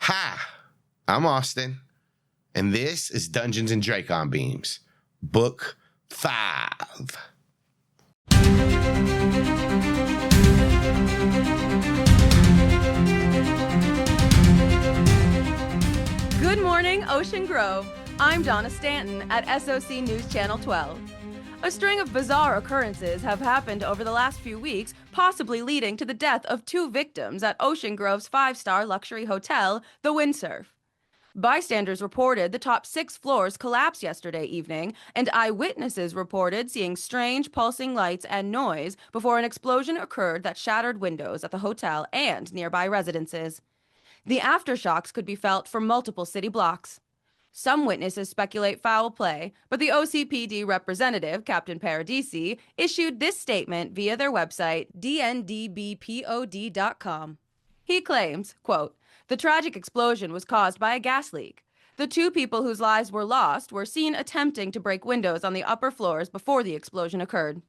Hi, I'm Austin, and this is Dungeons and Dracon Beams, Book 5. Good morning, Ocean Grove. I'm Donna Stanton at SOC News Channel 12. A string of bizarre occurrences have happened over the last few weeks, possibly leading to the death of 2 victims at Ocean Grove's 5-star luxury hotel, the Windsurf. Bystanders reported the top 6 floors collapsed yesterday evening, and eyewitnesses reported seeing strange pulsing lights and noise before an explosion occurred that shattered windows at the hotel and nearby residences. The aftershocks could be felt from multiple city blocks. Some witnesses speculate foul play, but the OCPD representative, Captain Paradisi, issued this statement via their website, dndbpod.com. He claims, quote, "The tragic explosion was caused by a gas leak. The 2 people whose lives were lost were seen attempting to break windows on the upper floors before the explosion occurred."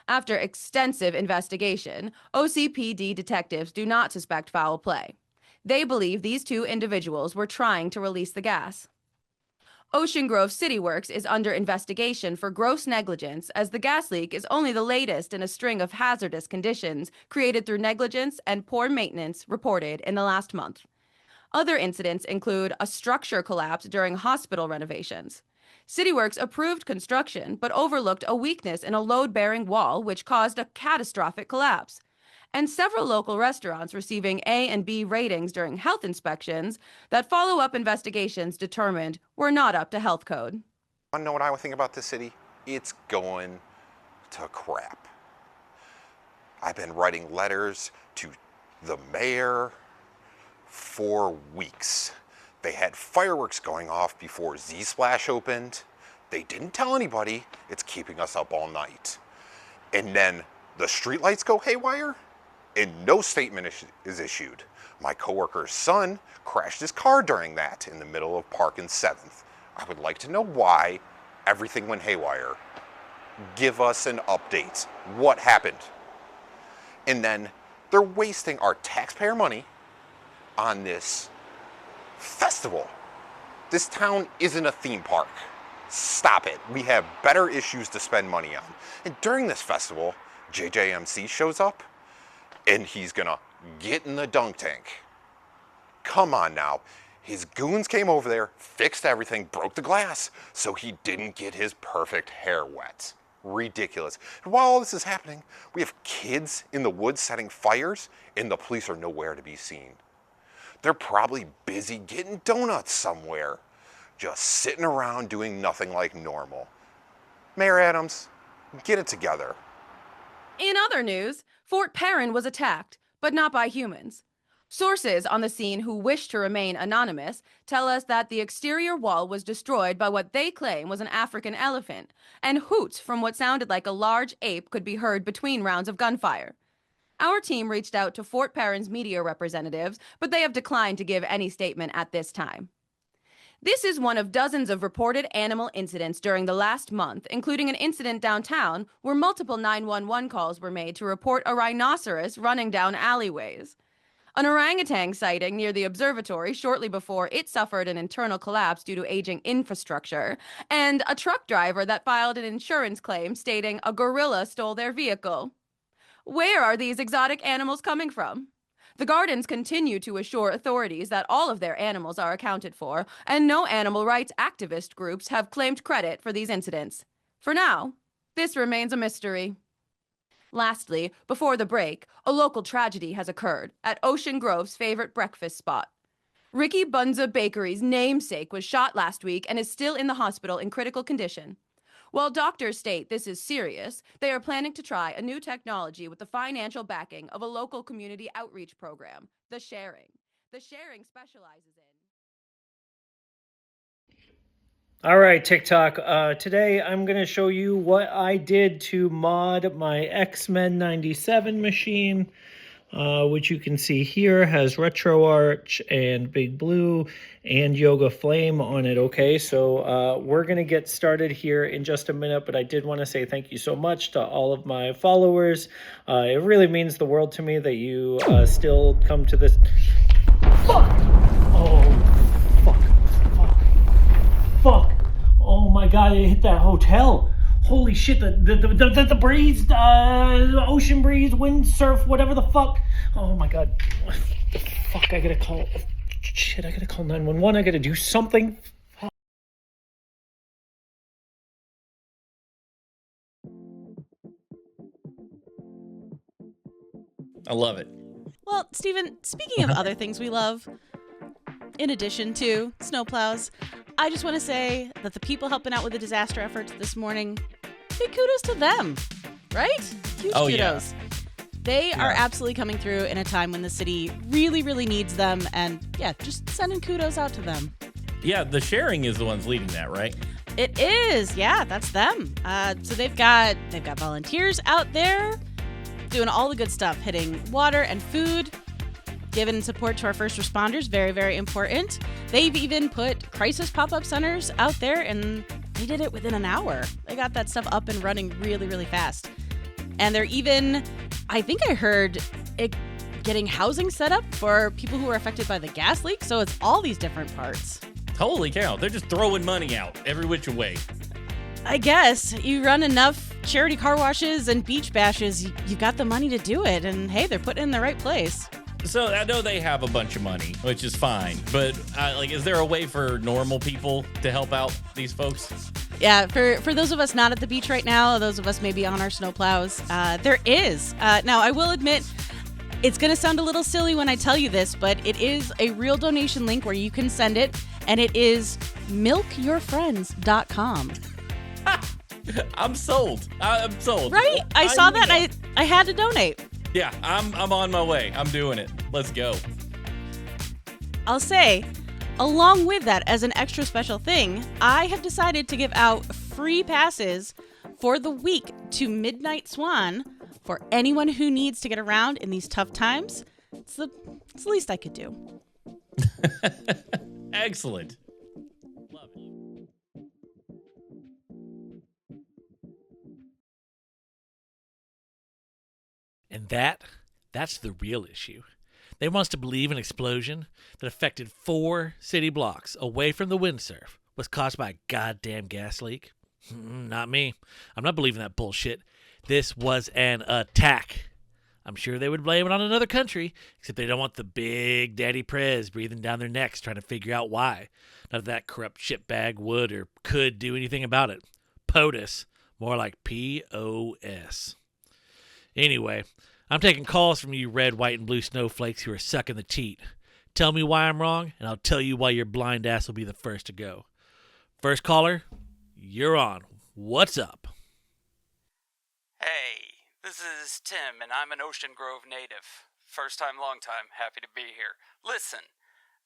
After extensive investigation, OCPD detectives do not suspect foul play. They believe these 2 individuals were trying to release the gas. Ocean Grove City Works is under investigation for gross negligence, as the gas leak is only the latest in a string of hazardous conditions created through negligence and poor maintenance reported in the last month. Other incidents include a structure collapse during hospital renovations. CityWorks approved construction but overlooked a weakness in a load-bearing wall which caused a catastrophic collapse. And several local restaurants receiving A and B ratings during health inspections that follow-up investigations determined were not up to health code. Want to know what I think about this city? It's going to crap. I've been writing letters to the mayor for weeks. They had fireworks going off before Z-Splash opened. They didn't tell anybody. It's keeping us up all night. And then the streetlights go haywire, and no statement is issued. My coworker's son crashed his car during that in the middle of Park and 7th. I would like to know why everything went haywire. Give us an update. What happened? And then they're wasting our taxpayer money on this festival. This town isn't a theme park. Stop it. We have better issues to spend money on. And during this festival, JJMC shows up, and he's gonna get in the dunk tank. Come on now. His goons came over there, fixed everything, broke the glass, so he didn't get his perfect hair wet. Ridiculous. And while all this is happening, we have kids in the woods setting fires, and the police are nowhere to be seen. They're probably busy getting donuts somewhere, just sitting around doing nothing like normal. Mayor Adams, get it together. In other news, Fort Perrin was attacked, but not by humans. Sources on the scene who wish to remain anonymous tell us that the exterior wall was destroyed by what they claim was an African elephant, and hoots from what sounded like a large ape could be heard between rounds of gunfire. Our team reached out to Fort Perrin's media representatives, but they have declined to give any statement at this time. This is one of dozens of reported animal incidents during the last month, including an incident downtown where multiple 911 calls were made to report a rhinoceros running down alleyways. An orangutan sighting near the observatory shortly before it suffered an internal collapse due to aging infrastructure, and a truck driver that filed an insurance claim stating a gorilla stole their vehicle. Where are these exotic animals coming from? The gardens continue to assure authorities that all of their animals are accounted for, and no animal rights activist groups have claimed credit for these incidents. For now, this remains a mystery. Lastly, before the break, a local tragedy has occurred at Ocean Grove's favorite breakfast spot. Ricky Bunza Bakery's namesake was shot last week and is still in the hospital in critical condition. While doctors state this is serious, they are planning to try a new technology with the financial backing of a local community outreach program, The Sharing. The Sharing specializes in... All right, TikTok. Today I'm going to show you what I did to mod my X-Men 97 machine, which you can see here has RetroArch and Big Blue and Yoga Flame on it. Okay, so we're going to get started here in just a minute, but I did want to say thank you so much to all of my followers. It really means the world to me that you still come to this... Fuck! Oh gotta hit that hotel. Holy shit, the breeze, ocean breeze, wind, surf, whatever the fuck. Oh my god. Fuck, I gotta call. Shit, I gotta call 911. I gotta do something. I love it. Well, Steven, speaking of other things we love, in addition to snowplows, I just want to say that the people helping out with the disaster efforts this morning, big kudos to them, right? Huge kudos. Yeah. They are absolutely coming through in a time when the city really, really needs them, and yeah, just sending kudos out to them. Yeah, the sharing is the ones leading that, right? It is, yeah, that's them. So they've got volunteers out there doing all the good stuff, hitting water and food, giving support to our first responders, very, very important. They've even put crisis pop-up centers out there, and they did it within an hour. They got that stuff up and running really, really fast. And they're even, I think I heard, getting housing set up for people who were affected by the gas leak. So it's all these different parts. Holy cow, they're just throwing money out every which way. I guess you run enough charity car washes and beach bashes, you've got the money to do it. And hey, they're putting it in the right place. So I know they have a bunch of money, which is fine. But is there a way for normal people to help out these folks? Yeah, for those of us not at the beach right now, those of us maybe on our snowplows, there is. Now, I will admit, it's going to sound a little silly when I tell you this, but it is a real donation link where you can send it, and it is milkyourfriends.com. I'm sold. I'm sold. Right? I saw that, and I had to donate. Yeah, I'm on my way. I'm doing it. Let's go. I'll say, along with that, as an extra special thing, I have decided to give out free passes for the week to Midnight Swan for anyone who needs to get around in these tough times. It's the least I could do. Excellent. Love it. And that's the real issue. They want us to believe an explosion that affected 4 city blocks away from the windsurf was caused by a goddamn gas leak. Not me. I'm not believing that bullshit. This was an attack. I'm sure they would blame it on another country, except they don't want the big daddy prez breathing down their necks trying to figure out why. None of that corrupt shitbag would or could do anything about it. POTUS. More like POS. Anyway, I'm taking calls from you red, white, and blue snowflakes who are sucking the teat. Tell me why I'm wrong, and I'll tell you why your blind ass will be the first to go. First caller, you're on. What's up? Hey, this is Tim, and I'm an Ocean Grove native. First time, long time, happy to be here. Listen,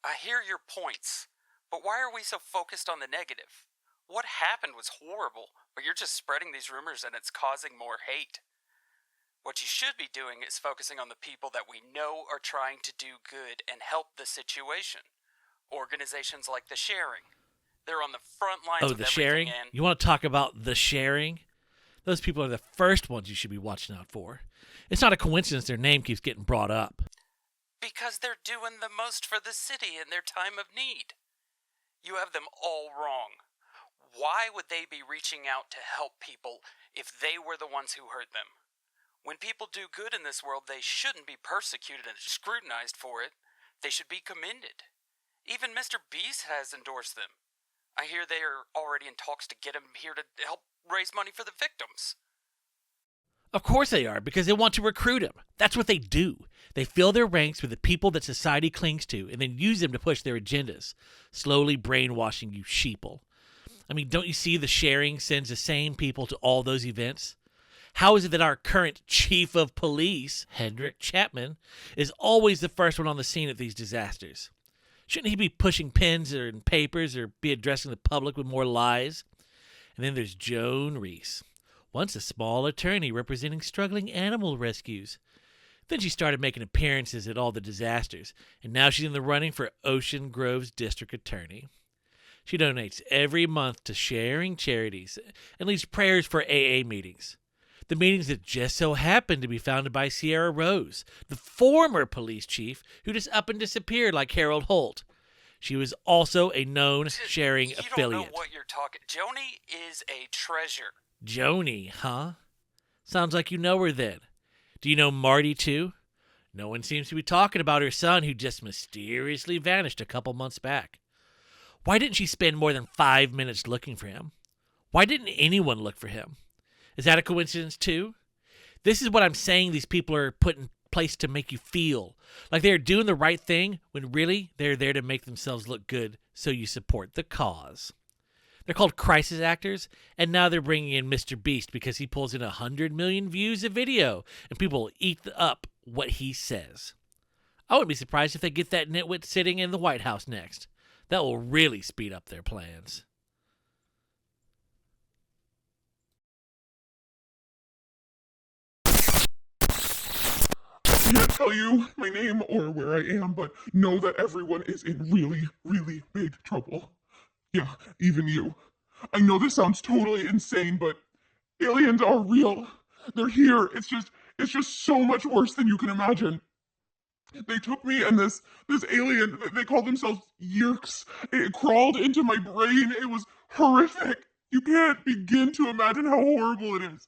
I hear your points, but why are we so focused on the negative? What happened was horrible, but you're just spreading these rumors and it's causing more hate. What you should be doing is focusing on the people that we know are trying to do good and help the situation. Organizations like The Sharing. They're on the front lines Oh, with the everything sharing? and... You want to talk about the sharing? Those people are the first ones you should be watching out for. It's not a coincidence their name keeps getting brought up. Because they're doing the most for the city in their time of need. You have them all wrong. Why would they be reaching out to help people if they were the ones who hurt them? When people do good in this world, they shouldn't be persecuted and scrutinized for it. They should be commended. Even Mr. Beast has endorsed them. I hear they are already in talks to get him here to help raise money for the victims. Of course they are, because they want to recruit him. That's what they do. They fill their ranks with the people that society clings to and then use them to push their agendas, slowly brainwashing you sheeple. I mean, don't you see the sharing sends the same people to all those events? How is it that our current chief of police, Hendrik Chapman, is always the first one on the scene at these disasters? Shouldn't he be pushing pens and papers or be addressing the public with more lies? And then there's Joan Reese, once a small attorney representing struggling animal rescues. Then she started making appearances at all the disasters, and now she's in the running for Ocean Grove's district attorney. She donates every month to sharing charities and leads prayers for AA meetings. The meetings that just so happen to be founded by Sierra Rose, the former police chief who just up and disappeared like Harold Holt. She was also a known sharing You affiliate. don't know what you're talking. Joni is a treasure. Joni, huh? Sounds like you know her then. Do you know Marty too? No one seems to be talking about her son who just mysteriously vanished a couple months back. Why didn't she spend more than 5 minutes looking for him? Why didn't anyone look for him? Is that a coincidence too? This is what I'm saying these people are put in place to make you feel. Like they're doing the right thing when really they're there to make themselves look good so you support the cause. They're called crisis actors, and now they're bringing in Mr. Beast because he pulls in 100 million views a video, and people eat up what he says. I wouldn't be surprised if they get that nitwit sitting in the White House next. That will really speed up their plans. I can't tell you my name or where I am, but know that everyone is in really, really big trouble. Yeah, even you. I know this sounds totally insane, but aliens are real. They're here. It's just so much worse than you can imagine. They took me and this alien, they called themselves Yeerks. It crawled into my brain. It was horrific. You can't begin to imagine how horrible it is.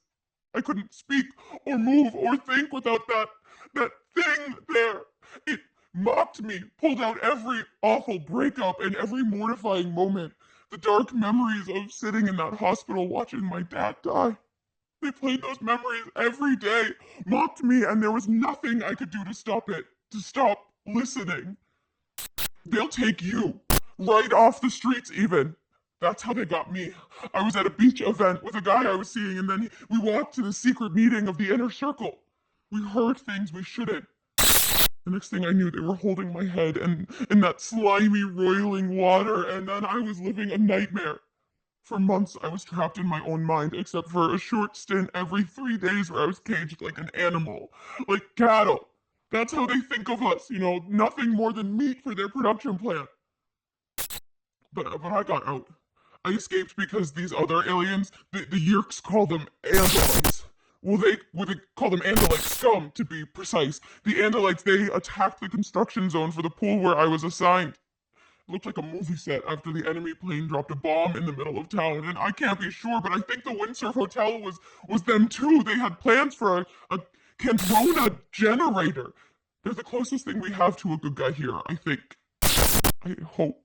I couldn't speak or move or think without that thing there. It mocked me, pulled out every awful breakup and every mortifying moment. The dark memories of sitting in that hospital watching my dad die. They played those memories every day, mocked me, and there was nothing I could do to stop it, to stop listening. They'll take you, right off the streets even. That's how they got me. I was at a beach event with a guy I was seeing, and then we walked to the secret meeting of the inner circle. We heard things we shouldn't. The next thing I knew, they were holding my head and in that slimy, roiling water, and then I was living a nightmare. For months, I was trapped in my own mind, except for a short stint every 3 days where I was caged like an animal, like cattle. That's how they think of us, nothing more than meat for their production plant. But I got out. I escaped because these other aliens, the Yeerks call them Andalites. Well, they call them Andalite scum, to be precise. The Andalites, they attacked the construction zone for the pool where I was assigned. It looked like a movie set after the enemy plane dropped a bomb in the middle of town, and I can't be sure, but I think the Windsurf Hotel was them too. They had plans for a Candrona generator. They're the closest thing we have to a good guy here, I think. I hope.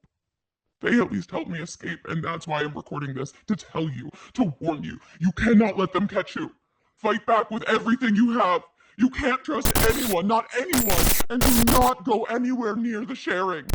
They at least helped me escape, and that's why I'm recording this, to tell you, to warn you. You cannot let them catch you. Fight back with everything you have. You can't trust anyone, not anyone, and do not go anywhere near the sharing.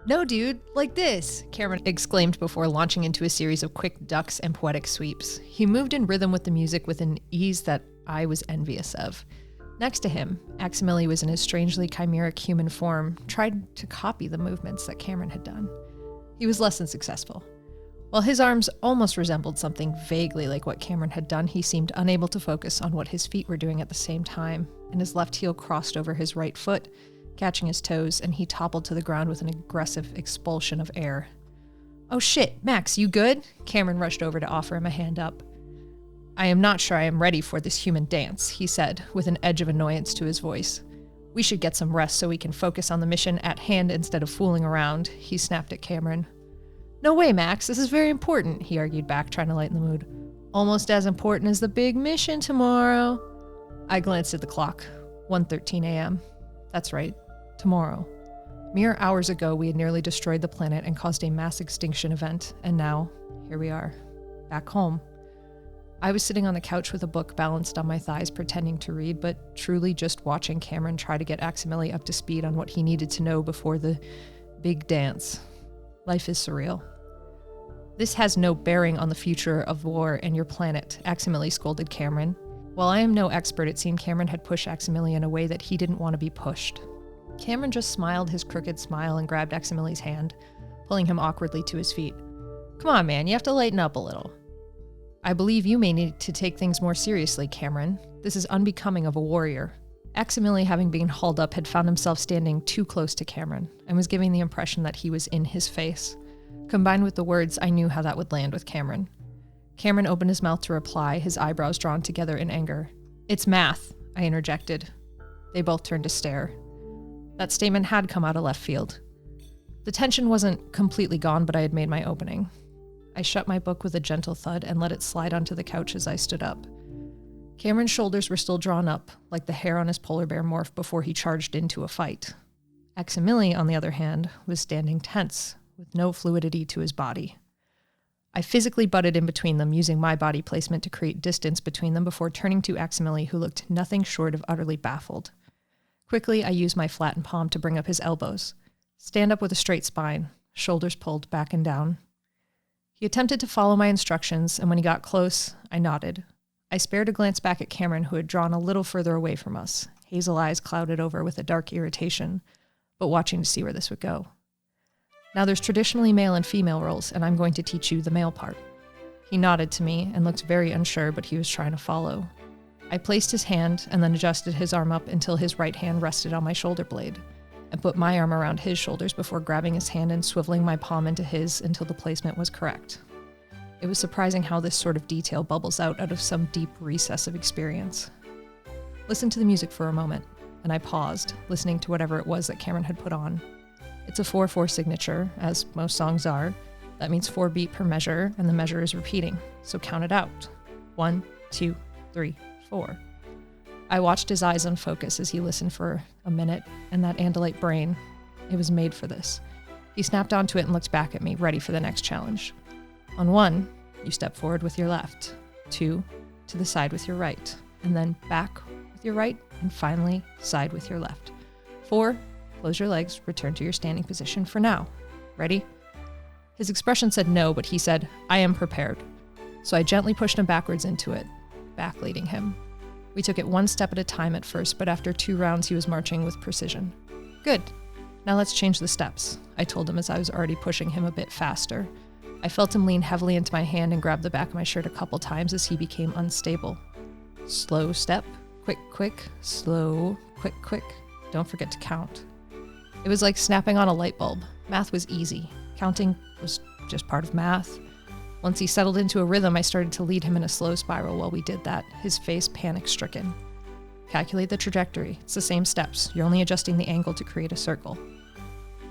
No, dude, like this, Kamren exclaimed before launching into a series of quick ducks and poetic sweeps. He moved in rhythm with the music with an ease that I was envious of. Next to him, Aximili was in his strangely chimeric human form, tried to copy the movements that Kamren had done. He was less than successful. While his arms almost resembled something vaguely like what Kamren had done, he seemed unable to focus on what his feet were doing at the same time, and his left heel crossed over his right foot, catching his toes, and he toppled to the ground with an aggressive expulsion of air. "Oh shit, Max, you good?" Kamren rushed over to offer him a hand up. "I am not sure I am ready for this human dance," he said, with an edge of annoyance to his voice. "We should get some rest so we can focus on the mission at hand instead of fooling around," he snapped at Kamren. "No way, Max, this is very important," he argued back, trying to lighten the mood. "Almost as important as the big mission tomorrow." I glanced at the clock. 1:13 a.m. That's right. Tomorrow. Mere hours ago, we had nearly destroyed the planet and caused a mass extinction event, and now, here we are, back home. I was sitting on the couch with a book balanced on my thighs, pretending to read, but truly just watching Kamren try to get Aximili up to speed on what he needed to know before the big dance. Life is surreal. "This has no bearing on the future of war and your planet," Aximili scolded Kamren. While I am no expert, it seemed Kamren had pushed Aximili in a way that he didn't want to be pushed. Kamren just smiled his crooked smile and grabbed Aximili's hand, pulling him awkwardly to his feet. "Come on, man, you have to lighten up a little." "I believe you may need to take things more seriously, Kamren. This is unbecoming of a warrior." Aximili, having been hauled up, had found himself standing too close to Kamren and was giving the impression that he was in his face. Combined with the words, I knew how that would land with Kamren. Kamren opened his mouth to reply, his eyebrows drawn together in anger. It's math, I interjected. They both turned to stare. That statement had come out of left field. The tension wasn't completely gone, but I had made my opening. I shut my book with a gentle thud and let it slide onto the couch as I stood up. Kamren's shoulders were still drawn up, like the hair on his polar bear morph before he charged into a fight. Aximili, on the other hand, was standing tense, with no fluidity to his body. I physically butted in between them, using my body placement to create distance between them before turning to Aximili, who looked nothing short of utterly baffled. Quickly, I used my flattened palm to bring up his elbows. Stand up with a straight spine, shoulders pulled back and down. He attempted to follow my instructions, and when he got close, I nodded. I spared a glance back at Kamren, who had drawn a little further away from us, hazel eyes clouded over with a dark irritation, but watching to see where this would go. Now there's traditionally male and female roles, and I'm going to teach you the male part. He nodded to me and looked very unsure, but he was trying to follow. I placed his hand and then adjusted his arm up until his right hand rested on my shoulder blade, and put my arm around his shoulders before grabbing his hand and swiveling my palm into his until the placement was correct. It was surprising how this sort of detail bubbles out of some deep recess of experience. Listen to the music for a moment, and I paused, listening to whatever it was that Kamren had put on. It's a 4/4 signature, as most songs are. That means 4 beat per measure, and the measure is repeating, so count it out. 1, 2, 3, 4. I watched his eyes unfocus as he listened for a minute, and that Andalite brain, it was made for this. He snapped onto it and looked back at me, ready for the next challenge. On 1, you step forward with your left. 2, to the side with your right, and then back with your right, and finally, side with your left. 4, close your legs, return to your standing position for now. Ready? His expression said no, but he said, I am prepared. So I gently pushed him backwards into it, backleading him. We took it 1 step at a time at first, but after 2 rounds, he was marching with precision. Good. Now let's change the steps, I told him as I was already pushing him a bit faster. I felt him lean heavily into my hand and grab the back of my shirt a couple times as he became unstable. Slow step, quick, quick, slow, quick, quick. Don't forget to count. It was like snapping on a light bulb. Math was easy. Counting was just part of math. Once he settled into a rhythm, I started to lead him in a slow spiral while we did that, his face panic-stricken. Calculate the trajectory. It's the same steps. You're only adjusting the angle to create a circle.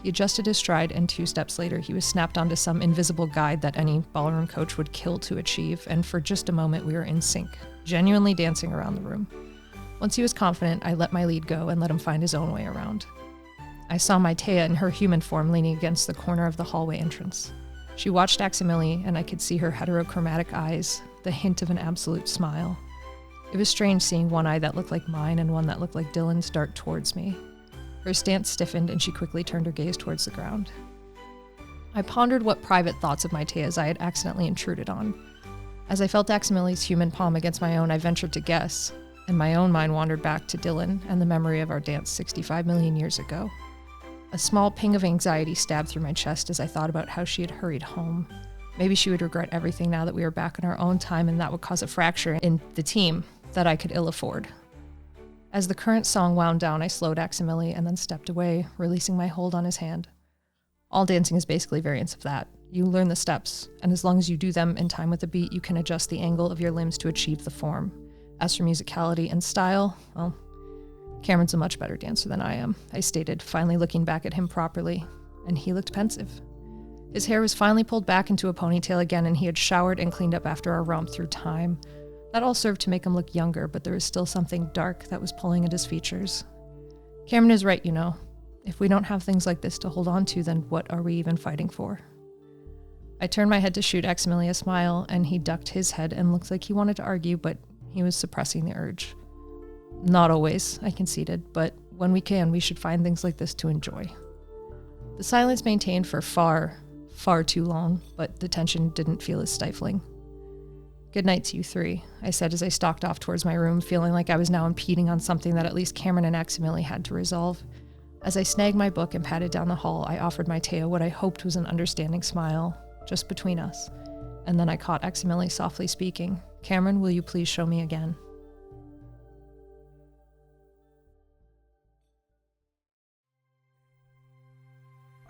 He adjusted his stride, and 2 steps later, he was snapped onto some invisible guide that any ballroom coach would kill to achieve, and for just a moment, we were in sync, genuinely dancing around the room. Once he was confident, I let my lead go and let him find his own way around. I saw Maitea in her human form leaning against the corner of the hallway entrance. She watched Aximili, and I could see her heterochromatic eyes, the hint of an absolute smile. It was strange seeing one eye that looked like mine and one that looked like Dylan's dart towards me. Her stance stiffened, and she quickly turned her gaze towards the ground. I pondered what private thoughts of Maitea's I had accidentally intruded on. As I felt Aximili's human palm against my own, I ventured to guess, and my own mind wandered back to Dylan and the memory of our dance 65 million years ago. A small ping of anxiety stabbed through my chest as I thought about how she had hurried home. Maybe she would regret everything now that we were back in our own time, and that would cause a fracture in the team that I could ill afford. As the current song wound down, I slowed Aximili and then stepped away, releasing my hold on his hand. All dancing is basically variants of that. You learn the steps, and as long as you do them in time with the beat, you can adjust the angle of your limbs to achieve the form. As for musicality and style, well, Kamren's a much better dancer than I am, I stated, finally looking back at him properly, and he looked pensive. His hair was finally pulled back into a ponytail again, and he had showered and cleaned up after our romp through time. That all served to make him look younger, but there was still something dark that was pulling at his features. Kamren is right, you know. If we don't have things like this to hold on to, then what are we even fighting for? I turned my head to shoot Aximili a smile, and he ducked his head and looked like he wanted to argue, but he was suppressing the urge. Not always, I conceded, but when we can, we should find things like this to enjoy. The silence maintained for far, far too long, but the tension didn't feel as stifling. Good night to you 3, I said as I stalked off towards my room, feeling like I was now impeding on something that at least Kamren and Aximili had to resolve. As I snagged my book and padded down the hall, I offered Maitea what I hoped was an understanding smile, just between us. And then I caught Aximili softly speaking, "Kamren, will you please show me again?"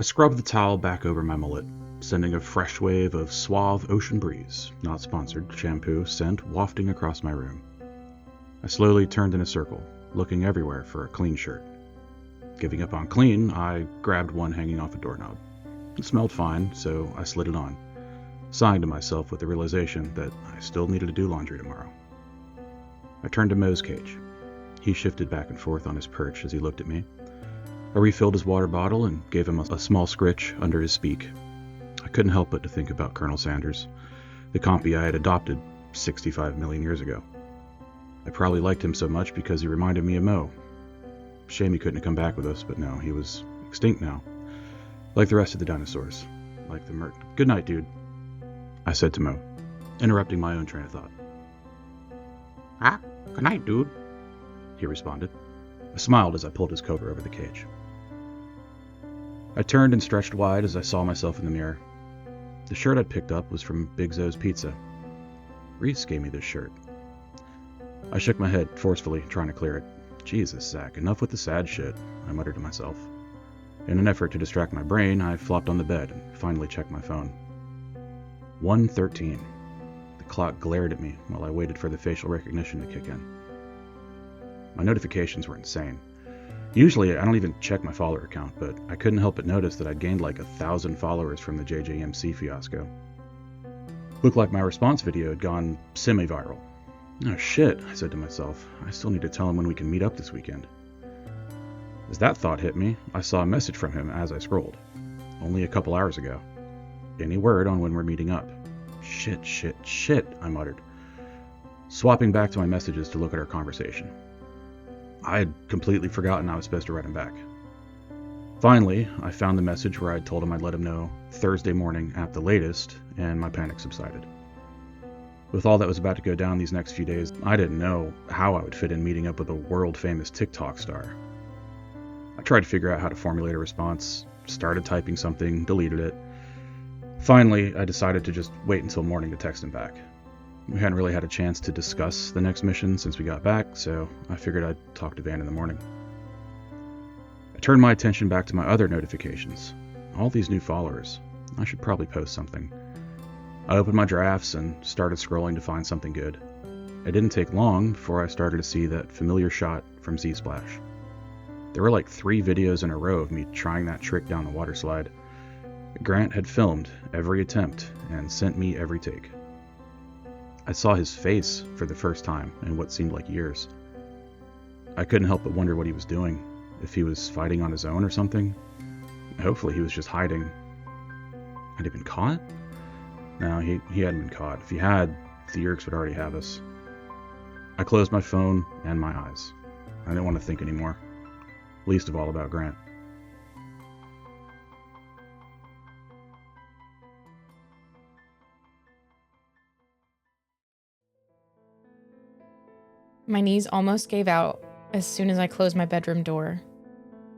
I scrubbed the towel back over my mullet, sending a fresh wave of suave ocean breeze, not sponsored, shampoo scent wafting across my room. I slowly turned in a circle, looking everywhere for a clean shirt. Giving up on clean, I grabbed one hanging off a doorknob. It smelled fine, so I slid it on, sighing to myself with the realization that I still needed to do laundry tomorrow. I turned to Mo's cage. He shifted back and forth on his perch as he looked at me. I refilled his water bottle and gave him a small scritch under his beak. I couldn't help but to think about Colonel Sanders, the compy I had adopted 65 million years ago. I probably liked him so much because he reminded me of Mo. Shame he couldn't have come back with us, but no, he was extinct now. Like the rest of the dinosaurs. Like the Good night, dude, I said to Mo, interrupting my own train of thought. Good night, dude, he responded. I smiled as I pulled his cover over the cage. I turned and stretched wide as I saw myself in the mirror. The shirt I'd picked up was from Big Zo's Pizza. Reese gave me this shirt. I shook my head forcefully, trying to clear it. Jesus, Zach, enough with the sad shit, I muttered to myself. In an effort to distract my brain, I flopped on the bed and finally checked my phone. 1:13. The clock glared at me while I waited for the facial recognition to kick in. My notifications were insane. Usually, I don't even check my follower count, but I couldn't help but notice that I'd gained like 1,000 followers from the JJMC fiasco. Looked like my response video had gone semi-viral. Oh shit, I said to myself. I still need to tell him when we can meet up this weekend. As that thought hit me, I saw a message from him as I scrolled. Only a couple hours ago. Any word on when we're meeting up? Shit, I muttered, swapping back to my messages to look at our conversation. I had completely forgotten I was supposed to write him back. Finally, I found the message where I'd told him I'd let him know Thursday morning at the latest, and my panic subsided. With all that was about to go down these next few days, I didn't know how I would fit in meeting up with a world-famous TikTok star. I tried to figure out how to formulate a response, started typing something, deleted it. Finally, I decided to just wait until morning to text him back. We hadn't really had a chance to discuss the next mission since we got back, so I figured I'd talk to Van in the morning. I turned my attention back to my other notifications. All these new followers. I should probably post something. I opened my drafts and started scrolling to find something good. It didn't take long before I started to see that familiar shot from Z-Splash. There were like 3 videos in a row of me trying that trick down the water slide. Grant had filmed every attempt and sent me every take. I saw his face for the first time in what seemed like years. I couldn't help but wonder what he was doing, if he was fighting on his own or something. Hopefully he was just hiding. Had he been caught? No, he hadn't been caught. If he had, the Yeerks would already have us. I closed my phone and my eyes. I didn't want to think anymore, least of all about Grant. My knees almost gave out as soon as I closed my bedroom door.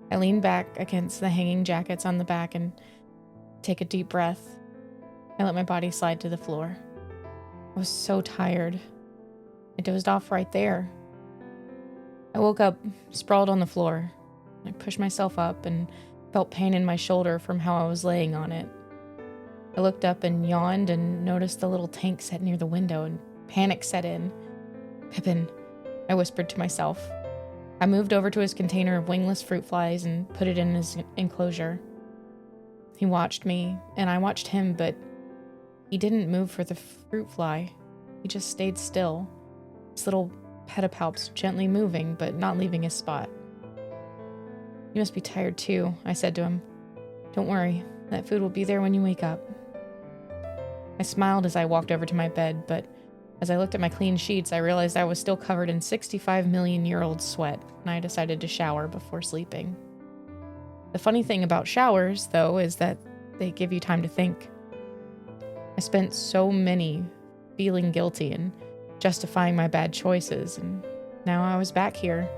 I leaned back against the hanging jackets on the back and take a deep breath. I let my body slide to the floor. I was so tired. I dozed off right there. I woke up sprawled on the floor. I pushed myself up and felt pain in my shoulder from how I was laying on it. I looked up and yawned and noticed the little tank set near the window, and panic set in. Pippin, I whispered to myself. I moved over to his container of wingless fruit flies and put it in his enclosure. He watched me, and I watched him, but he didn't move for the fruit fly. He just stayed still, his little pedipalps gently moving, but not leaving his spot. You must be tired too, I said to him. Don't worry, that food will be there when you wake up. I smiled as I walked over to my bed, but as I looked at my clean sheets, I realized I was still covered in 65-million-year-old sweat, and I decided to shower before sleeping. The funny thing about showers, though, is that they give you time to think. I spent so many feeling guilty and justifying my bad choices, and now I was back here,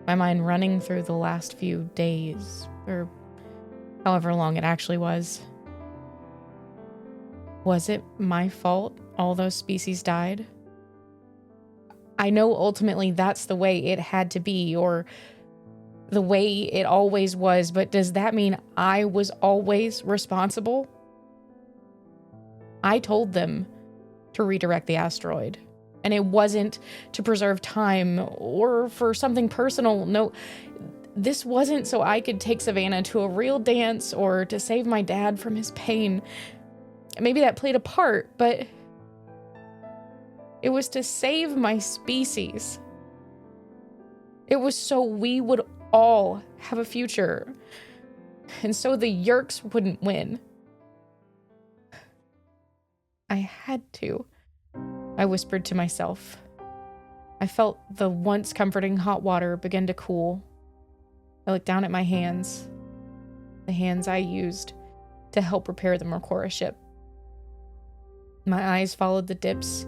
my mind running through the last few days, or however long it actually was. Was it my fault all those species died? I know ultimately that's the way it had to be, or the way it always was, but does that mean I was always responsible? I told them to redirect the asteroid, and it wasn't to preserve time or for something personal. No, this wasn't so I could take Savannah to a real dance or to save my dad from his pain. Maybe that played a part, but it was to save my species. It was so we would all have a future, and so the Yeerks wouldn't win. I had to, I whispered to myself. I felt the once comforting hot water begin to cool. I looked down at my hands, the hands I used to help repair the Mercora ship. My eyes followed the dips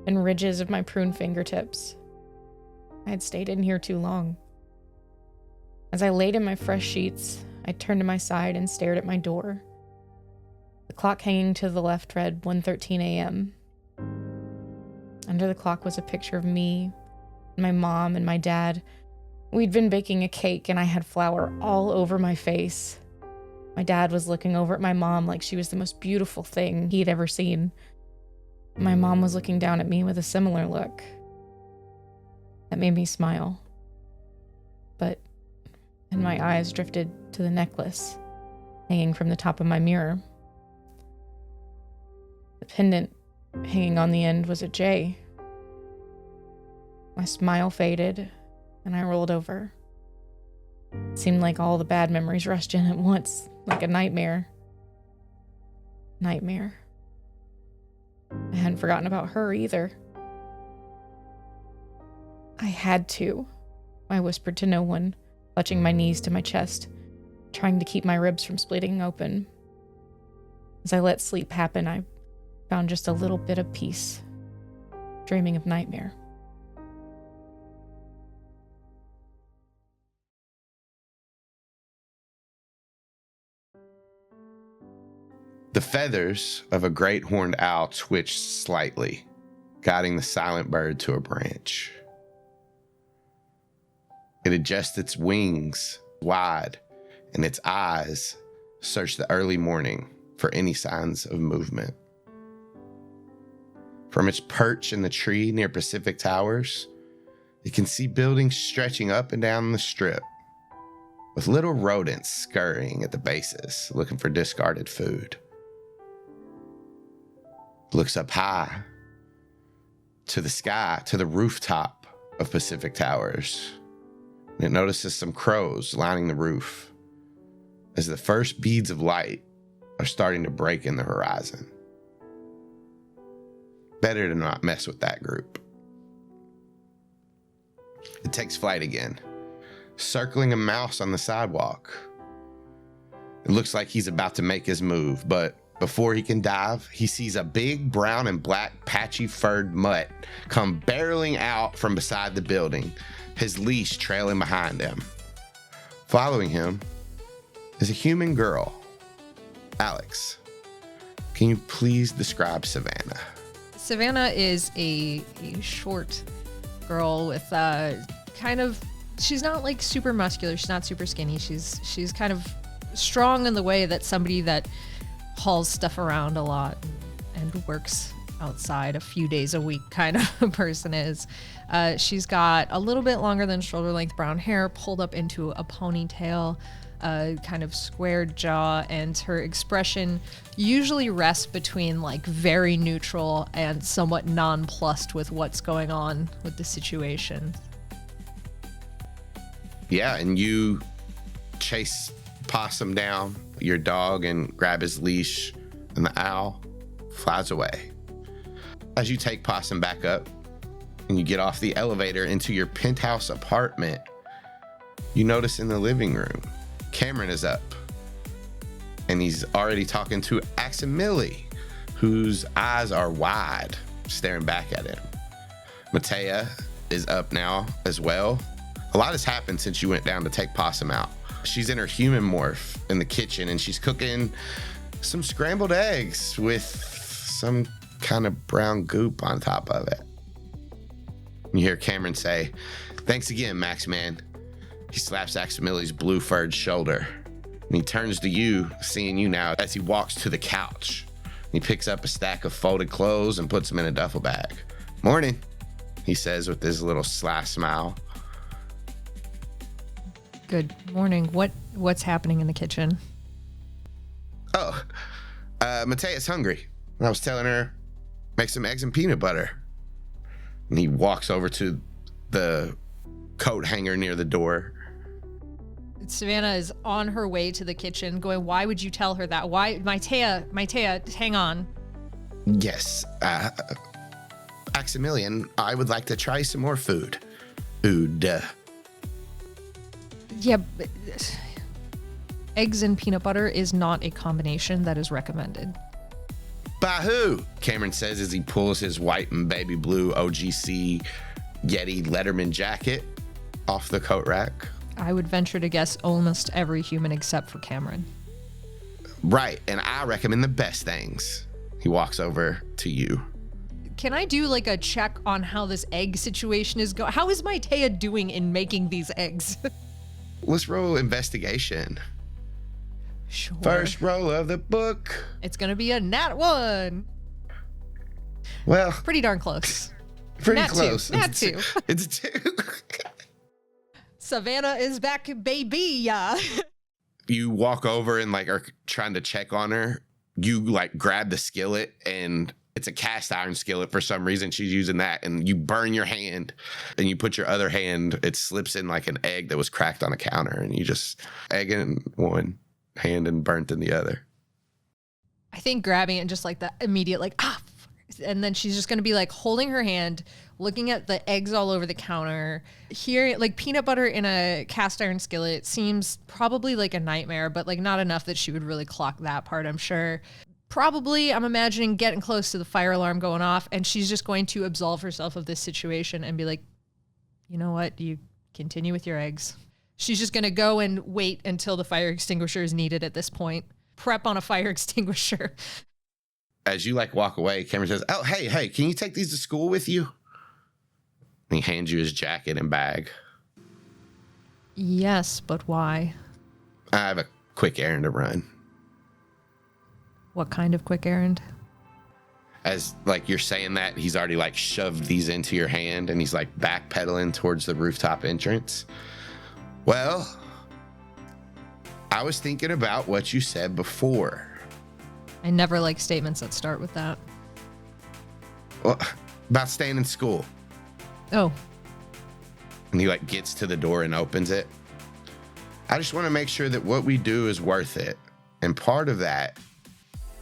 and ridges of my prune fingertips. I had stayed in here too long. As I laid in my fresh sheets, I turned to my side and stared at my door. The clock hanging to the left read 1:13 a.m. Under the clock was a picture of me, my mom, and my dad. We'd been baking a cake and I had flour all over my face. My dad was looking over at my mom like she was the most beautiful thing he'd ever seen. My mom was looking down at me with a similar look. That made me smile. But then my eyes drifted to the necklace hanging from the top of my mirror. The pendant hanging on the end was a J. My smile faded, and I rolled over. It seemed like all the bad memories rushed in at once, like a nightmare. Nightmare. I hadn't forgotten about her either. I had to, I whispered to no one, clutching my knees to my chest, trying to keep my ribs from splitting open. As I let sleep happen, I found just a little bit of peace, dreaming of nightmare. The feathers of a great horned owl twitched slightly, guiding the silent bird to a branch. It adjusts its wings wide, and its eyes search the early morning for any signs of movement. From its perch in the tree near Pacific Towers, it can see buildings stretching up and down the strip, with little rodents scurrying at the bases, looking for discarded food. It looks up high to the sky, to the rooftop of Pacific Towers, and it notices some crows lining the roof as the first beads of light are starting to break in the horizon. Better to not mess with that group. It takes flight again, circling a mouse on the sidewalk. It looks like he's about to make his move, but before he can dive, he sees a big brown and black patchy furred mutt come barreling out from beside the building, his leash trailing behind him. Following him is a human girl. Alex, can you please describe Savannah? Savannah is a short girl with she's not like super muscular, she's not super skinny, she's kind of strong in the way that somebody that hauls stuff around a lot and works outside a few days a week kind of a person is. She's got a little bit longer than shoulder length brown hair pulled up into a ponytail, kind of squared jaw, and her expression usually rests between like very neutral and somewhat nonplussed with what's going on with the situation. Yeah, and you chase Possum down, your dog, and grab his leash, and the owl flies away. As you take Possum back up and you get off the elevator into your penthouse apartment, you notice in the living room, Kamren is up, and he's already talking to Aximili, whose eyes are wide, staring back at him. Matea is up now as well. A lot has happened since you went down to take Possum out. She's in her human morph in the kitchen, and she's cooking some scrambled eggs with some kind of brown goop on top of it. You hear Kamren say, "Thanks again, Max man. He slaps Aximili's blue furred shoulder. And he turns to you, seeing you now, as he walks to the couch. He picks up a stack of folded clothes and puts them in a duffel bag. Morning, he says with his little sly smile. Good morning. What's happening in the kitchen? Oh, Matea's hungry. I was telling her, make some eggs and peanut butter. And he walks over to the coat hanger near the door. Savannah is on her way to the kitchen going, why would you tell her that? Why? Matea, hang on. Yes, Aximili, I would like to try some more food. Yeah, but eggs and peanut butter is not a combination that is recommended. By who? Kamren says as he pulls his white and baby blue OGC Yeti Letterman jacket off the coat rack. I would venture to guess almost every human except for Kamren. Right, and I recommend the best things. He walks over to you. Can I do like a check on how this egg situation is going? How is Matea doing in making these eggs? Let's roll investigation. Sure. First roll of the book. It's gonna be a nat 1. Well, pretty darn close. Pretty nat close. 2. Nat 2. It's a 2. Savannah is back, baby. You walk over and like are trying to check on her. You like grab the skillet, and it's a cast iron skillet for some reason. She's using that, and you burn your hand, and you put your other hand, it slips in like an egg that was cracked on a counter, and you just egg in one hand and burnt in the other. I think grabbing it and just like the immediate like, and then she's just going to be like holding her hand, looking at the eggs all over the counter. Here, like peanut butter in a cast iron skillet seems probably like a nightmare, but like not enough that she would really clock that part, I'm sure. Probably, I'm imagining getting close to the fire alarm going off, and she's just going to absolve herself of this situation and be like, you know what, you continue with your eggs. She's just going to go and wait until the fire extinguisher is needed at this point. Prep on a fire extinguisher. As you like walk away, Kamren says, oh, hey, can you take these to school with you? And he hands you his jacket and bag. Yes, but why? I have a quick errand to run. What kind of quick errand? As like you're saying that, he's already like shoved these into your hand, and he's like backpedaling towards the rooftop entrance. Well, I was thinking about what you said before. I never like statements that start with that. Well, about staying in school. Oh. And he like gets to the door and opens it. I just want to make sure that what we do is worth it. And part of that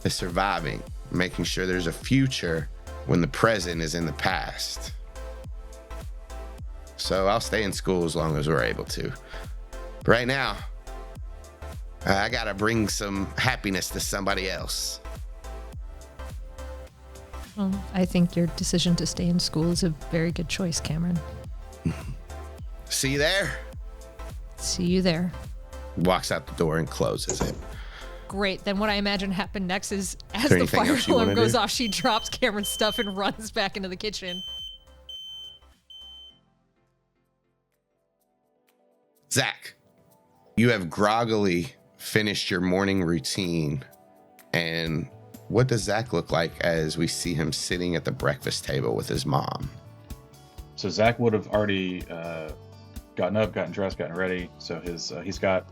is surviving, making sure there's a future when the present is in the past. So I'll stay in school as long as we're able to. But right now, I gotta bring some happiness to somebody else. Well, I think your decision to stay in school is a very good choice, Kamren. See you there? See you there. Walks out the door and closes it. Great. Then what I imagine happened next is as there the anything fire else you alarm wanna goes do? off, she drops Kamren's stuff and runs back into the kitchen. Zach, you have groggily finished your morning routine. And what does Zach look like as we see him sitting at the breakfast table with his mom? So Zach would have already gotten up, gotten dressed, gotten ready. So he's got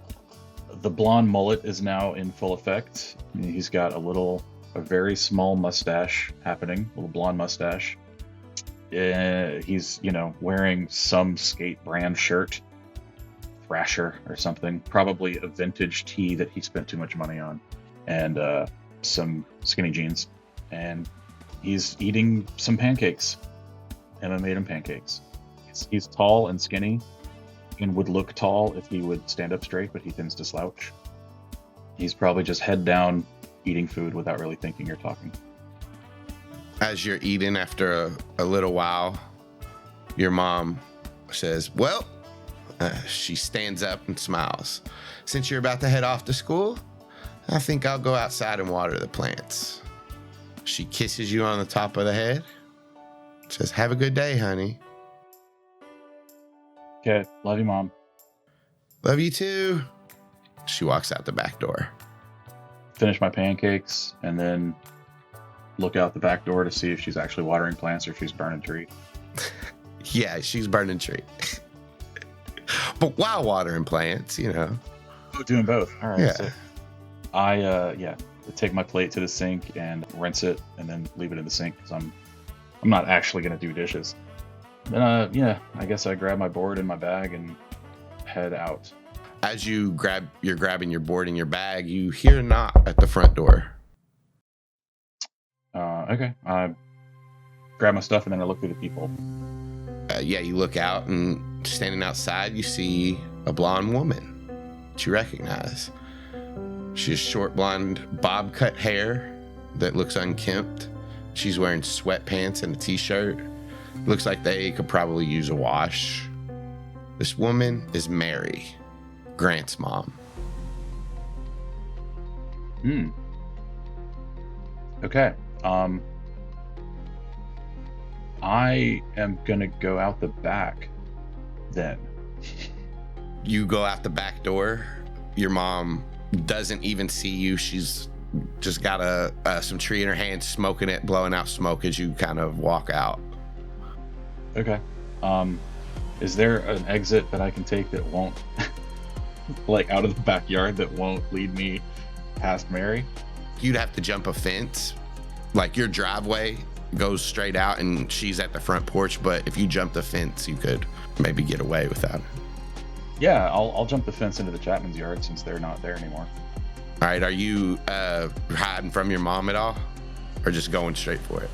the blonde mullet is now in full effect. He's got a very small mustache happening, a little blonde mustache. He's wearing some skate brand shirt, Thrasher or something, probably a vintage tee that he spent too much money on, and some skinny jeans. And he's eating some pancakes. Emma made him pancakes. He's tall and skinny and would look tall if he would stand up straight, but he tends to slouch. He's probably just head down eating food without really thinking or talking. As you're eating, after a little while, your mom says, well, she stands up and smiles. Since you're about to head off to school, I think I'll go outside and water the plants. She kisses you on the top of the head. Says, have a good day, honey. Okay, love you, Mom. Love you too. She walks out the back door. Finish my pancakes and then look out the back door to see if she's actually watering plants or if she's burning tree. Yeah, she's burning tree. But while watering plants, you know. Oh, doing both. All right. Yeah. So I take my plate to the sink and rinse it and then leave it in the sink because I'm not actually gonna do dishes. Then I guess I grab my board and my bag and head out. As you're grabbing your board and your bag, you hear a knock at the front door. Okay. I grab my stuff and then I look through the people. You look out and standing outside, you see a blonde woman that you recognize. She has short blonde bob cut hair that looks unkempt. She's wearing sweatpants and a t-shirt. Looks like they could probably use a wash. This woman is Mary, Grant's mom. Okay. I am gonna go out the back then. You go out the back door. Your mom doesn't even see you. She's just got some tree in her hand, smoking it, blowing out smoke as you kind of walk out. Okay. Is there an exit that I can take that won't, like out of the backyard, that won't lead me past Mary? You'd have to jump a fence. Like your driveway goes straight out and she's at the front porch, but if you jump the fence, you could maybe get away without it. Yeah, I'll jump the fence into the Chapman's yard since they're not there anymore. All right, are you hiding from your mom at all, or just going straight for it?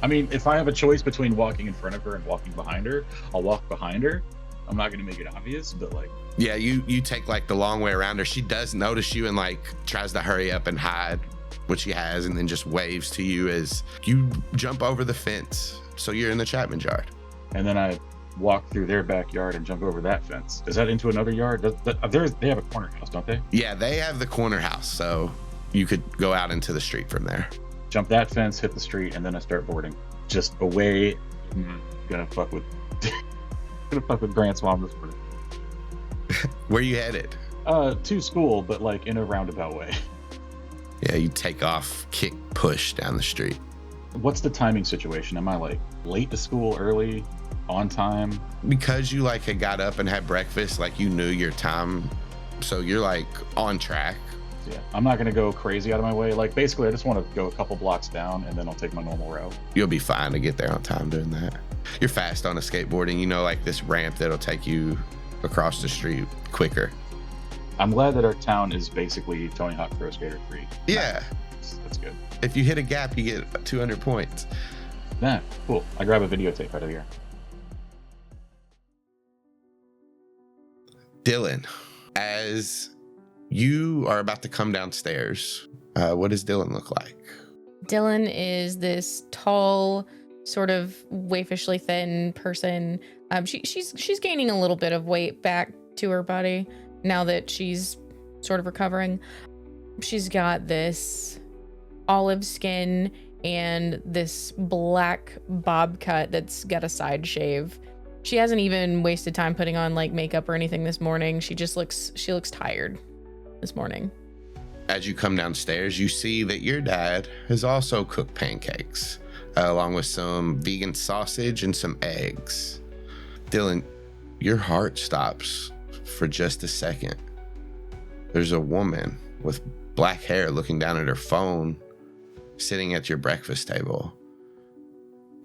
I mean, if I have a choice between walking in front of her and walking behind her, I'll walk behind her. I'm not gonna make it obvious, but like... Yeah, you take like the long way around her. She does notice you and like tries to hurry up and hide what she has, and then just waves to you as you jump over the fence. So you're in the Chapman's yard. And then I walk through their backyard and jump over that fence. Is that into another yard? They have a corner house, don't they? Yeah, they have the corner house, so you could go out into the street from there. Jump that fence, hit the street, and then I start boarding. Just away. I'm gonna fuck with Grant's mom this morning. Where you headed? To school, but like in a roundabout way. Yeah, you take off, kick, push down the street. What's the timing situation? Am I like late to school, early, on time? Because you like had got up and had breakfast, like you knew your time, so you're like on track. Yeah, I'm not gonna go crazy out of my way. Like basically, I just want to go a couple blocks down and then I'll take my normal route. You'll be fine to get there on time doing that. You're fast on a skateboarding, you know, like this ramp that'll take you across the street quicker. I'm glad that our town is basically Tony Hawk Pro Skater free. Yeah. That's good. If you hit a gap, you get 200 points. Nah, cool. I grab a videotape out of here. Dylan, as you are about to come downstairs, what does Dylan look like? Dylan is this tall, sort of waifishly thin person. She's gaining a little bit of weight back to her body now that she's sort of recovering. She's got this olive skin and this black bob cut that's got a side shave. She hasn't even wasted time putting on like makeup or anything this morning. She looks tired this morning. As you come downstairs, you see that your dad has also cooked pancakes, along with some vegan sausage and some eggs. Dylan, your heart stops for just a second. There's a woman with black hair looking down at her phone, sitting at your breakfast table.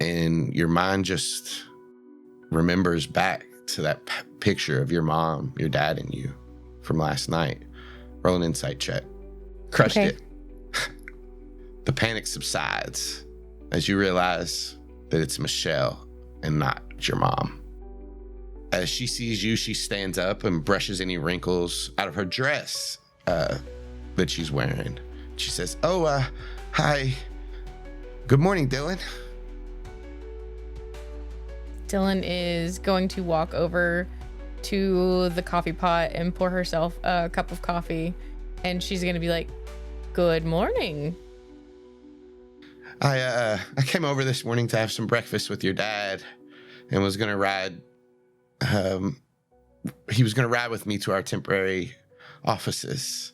And your mind just remembers back to that picture of your mom, your dad, and you from last night. Roll an insight check. Crushed it. The panic subsides as you realize that it's Michelle and not your mom. As she sees you, she stands up and brushes any wrinkles out of her dress that she's wearing. She says, hi. Good morning, Dylan. Dylan is going to walk over to the coffee pot and pour herself a cup of coffee. And she's going to be like, good morning. I came over this morning to have some breakfast with your dad and was going to ride he was going to ride with me to our temporary offices.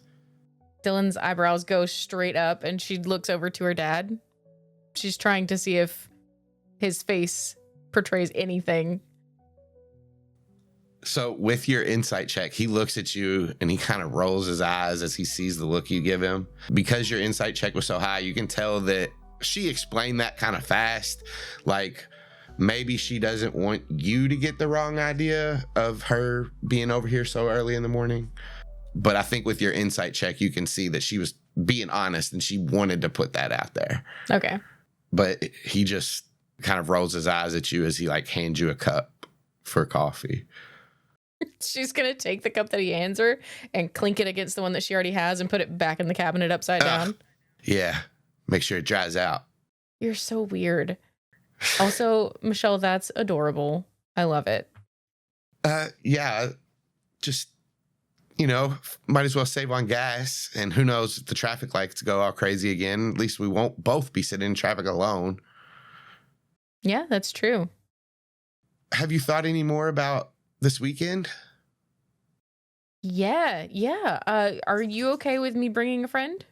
Dylan's eyebrows go straight up and she looks over to her dad. She's trying to see if his face portrays anything. So with your insight check, he looks at you and he kind of rolls his eyes as he sees the look you give him. Because your insight check was so high, you can tell that she explained that kind of fast. Like maybe she doesn't want you to get the wrong idea of her being over here so early in the morning. But I think with your insight check, you can see that she was being honest and she wanted to put that out there. Okay. But he just kind of rolls his eyes at you as he like hands you a cup for coffee. She's going to take the cup that he hands her and clink it against the one that she already has and put it back in the cabinet upside down. Yeah. Make sure it dries out. You're so weird. Also, Michelle, that's adorable. I love it. Yeah. Just, you know, might as well save on gas. And who knows if the traffic lights go all crazy again. At least we won't both be sitting in traffic alone. Yeah, that's true. Have you thought any more about this weekend? Yeah. Are you okay with me bringing a friend?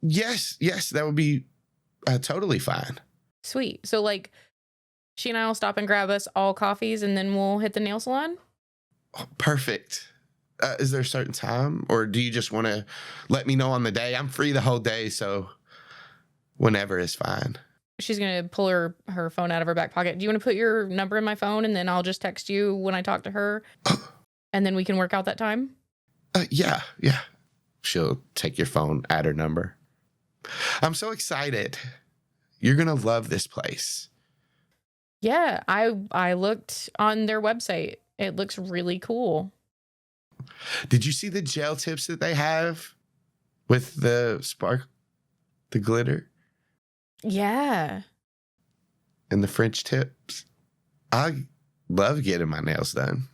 Yes, that would be totally fine. Sweet. So, like, she and I will stop and grab us all coffees and then we'll hit the nail salon? Oh, perfect. Is there a certain time or do you just want to let me know on the day? I'm free the whole day, so whenever is fine. She's going to pull her phone out of her back pocket. Do you want to put your number in my phone and then I'll just text you when I talk to her? And then we can work out that time? Yeah. She'll take your phone, add her number. I'm so excited. You're going to love this place. Yeah, I looked on their website. It looks really cool. Did you see the gel tips that they have with the spark, the glitter? Yeah. And the French tips? I love getting my nails done.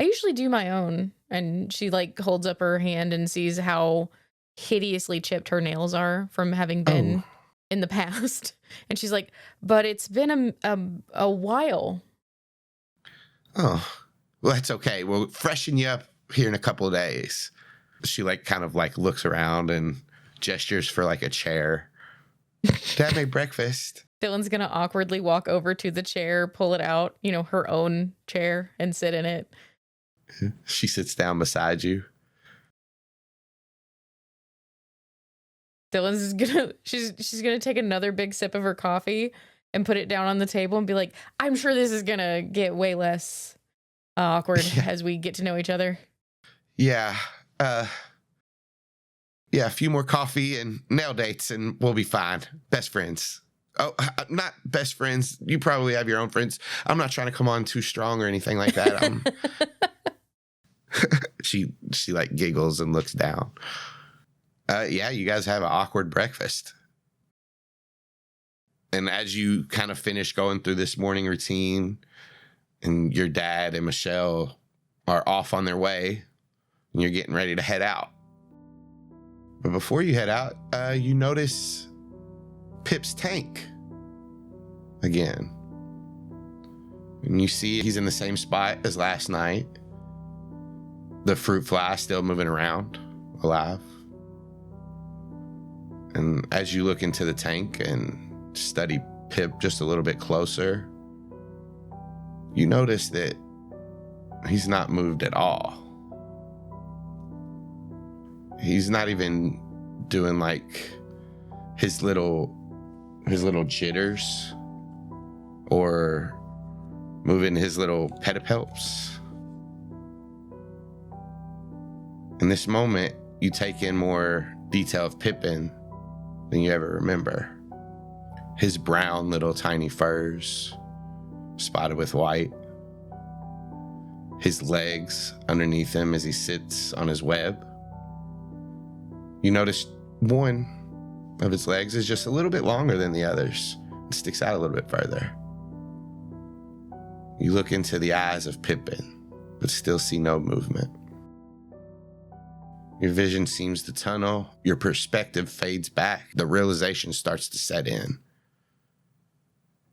I usually do my own. And she like holds up her hand and sees how hideously chipped her nails are from having been in the past. And she's like, but it's been a while. Oh, well, that's okay. We'll freshen you up here in a couple of days. She like kind of like looks around and gestures for like a chair. Dad made breakfast. Dylan's going to awkwardly walk over to the chair, pull it out, you know, her own chair, and sit in it. She sits down beside you. Dylan's gonna she's gonna take another big sip of her coffee and put it down on the table and be like, I'm sure this is gonna get way less awkward as we get to know each other. Yeah. Yeah, a few more coffee and nail dates and we'll be fine. Best friends. Oh, not best friends. You probably have your own friends. I'm not trying to come on too strong or anything like that. She like giggles and looks down. Yeah, you guys have an awkward breakfast. And as you kind of finish going through this morning routine and your dad and Michelle are off on their way and you're getting ready to head out. But before you head out, you notice Pip's tank again. And you see he's in the same spot as last night. The fruit fly still moving around, alive. And as you look into the tank and study Pip just a little bit closer, you notice that he's not moved at all. He's not even doing like his little jitters or moving his little pedipalps. In this moment, you take in more detail of Pippin than you ever remember. His brown little tiny furs, spotted with white. His legs underneath him as he sits on his web. You notice one of his legs is just a little bit longer than the others. It sticks out a little bit further. You look into the eyes of Pippin, but still see no movement. Your vision seems to tunnel. Your perspective fades back. The realization starts to set in.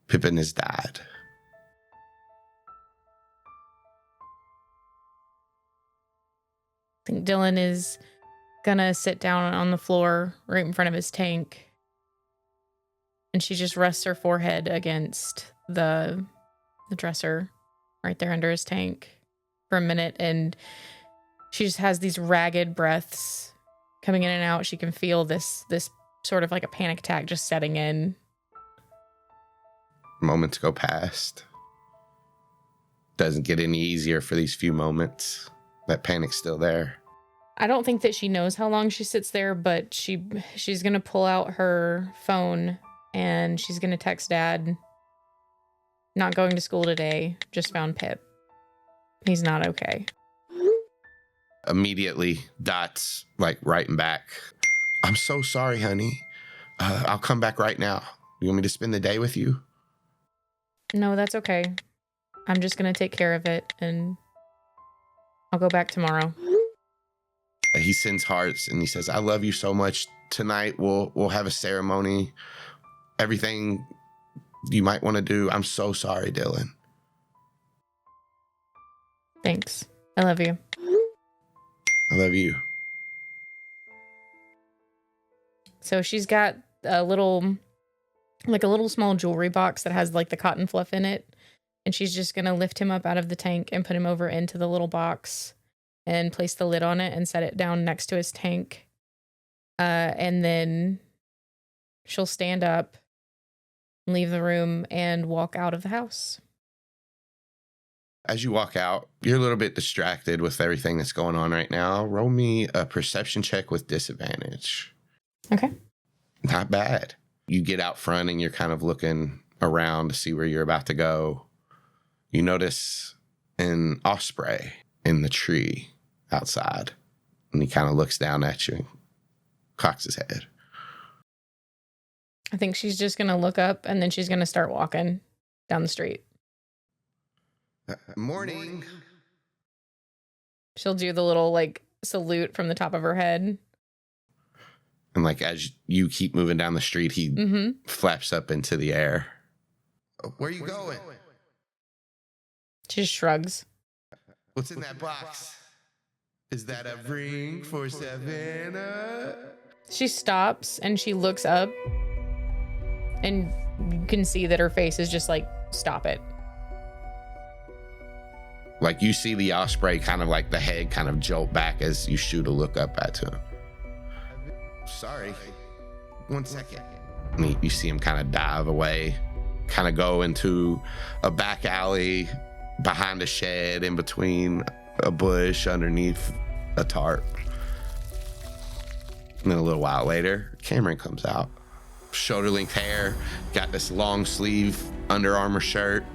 Pippin has died. think Dylan is gonna sit down on the floor right in front of his tank. And she just rests her forehead against the dresser right there under his tank for a minute. And she just has these ragged breaths coming in and out. She can feel this sort of like a panic attack just setting in. Moments go past. Doesn't get any easier for these few moments. That panic's still there. I don't think that she knows how long she sits there, but she's gonna pull out her phone and she's gonna text Dad. Not going to school today. Just found Pip. He's not okay. Immediately, Dot's like writing back. I'm so sorry, honey. I'll come back right now. You want me to spend the day with you? No, that's okay. I'm just gonna take care of it and I'll go back tomorrow. He sends hearts and he says, I love you so much. Tonight we'll have a ceremony. Everything you might want to do. I'm so sorry, Dylan. Thanks. I love you. I love you. So she's got a little small jewelry box that has like the cotton fluff in it. And she's just going to lift him up out of the tank and put him over into the little box and place the lid on it and set it down next to his tank. And then she'll stand up, leave the room, and walk out of the house. As you walk out, you're a little bit distracted with everything that's going on right now. Roll me a perception check with disadvantage. Okay. Not bad. You get out front and you're kind of looking around to see where you're about to go. You notice an osprey in the tree outside. And he kind of looks down at you and cocks his head. I think she's just going to look up and then she's going to start walking down the street. Morning. She'll do the little like salute from the top of her head. And like as you keep moving down the street, he flaps up into the air. Where are you going? She just shrugs. What's in that box? Is that a ring for Savannah? She stops and she looks up. And you can see that her face is just like, stop it. Like you see the osprey kind of like the head kind of jolt back as you shoot a look up at him. Sorry. 1 second. And you see him kind of dive away, kind of go into a back alley behind a shed in between a bush underneath a tarp. And then a little while later, Kamren comes out. Shoulder length hair, got this long sleeve Under Armour shirt,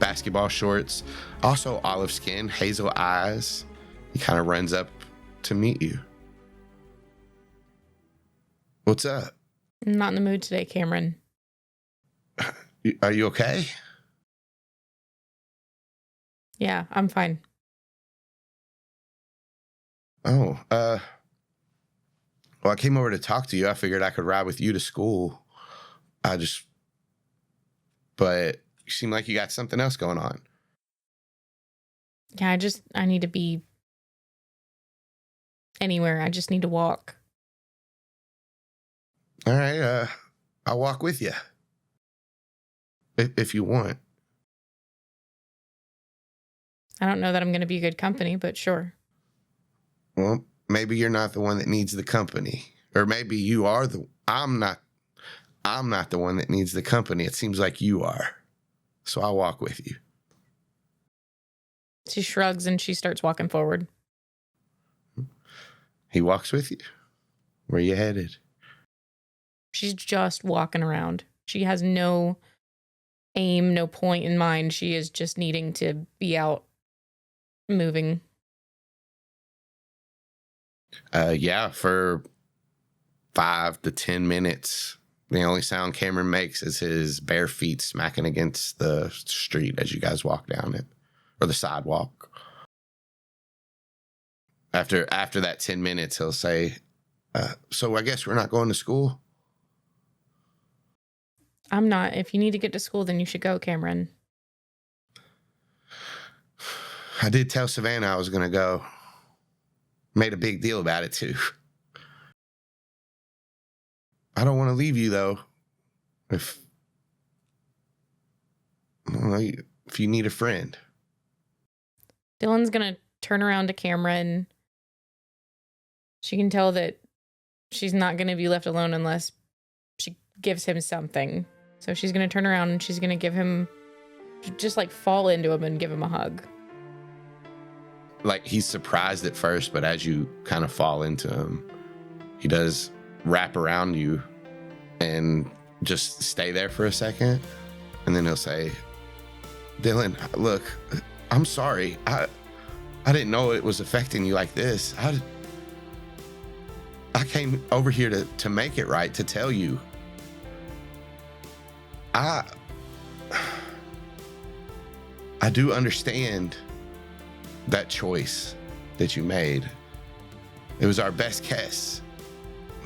basketball shorts, also olive skin, hazel eyes. He kind of runs up to meet you. What's up? I'm not in the mood today, Kamren. Are you okay? Yeah, I'm fine. Oh, well, I came over to talk to you. I figured I could ride with you to school. But you seem like you got something else going on. Yeah, I need to be anywhere. I just need to walk. All right, I'll walk with you. If you want. I don't know that I'm going to be good company, but sure. Well, maybe you're not the one that needs the company. Or maybe you are I'm not the one that needs the company. It seems like you are. So I'll walk with you. She shrugs and she starts walking forward. He walks with you. Where you headed? She's just walking around. She has no aim, no point in mind. She is just needing to be out moving. Yeah, for 5 to 10 minutes, the only sound Kamren makes is his bare feet smacking against the street as you guys walk down it, or the sidewalk. After that 10 minutes, he'll say, so I guess we're not going to school? I'm not. If you need to get to school, then you should go, Kamren. I did tell Savannah I was going to go. Made a big deal about it too. I don't want to leave you though. If you need a friend. Dylan's gonna turn around to Kamren. She can tell that she's not gonna be left alone unless she gives him something. So she's gonna turn around and she's gonna give him, just like fall into him and give him a hug. Like, he's surprised at first, but as you kind of fall into him, he does wrap around you and just stay there for a second. And then he'll say, Dylan, look, I'm sorry. I didn't know it was affecting you like this. I came over here to make it right, to tell you. I do understand that choice that you made. It was our best guess.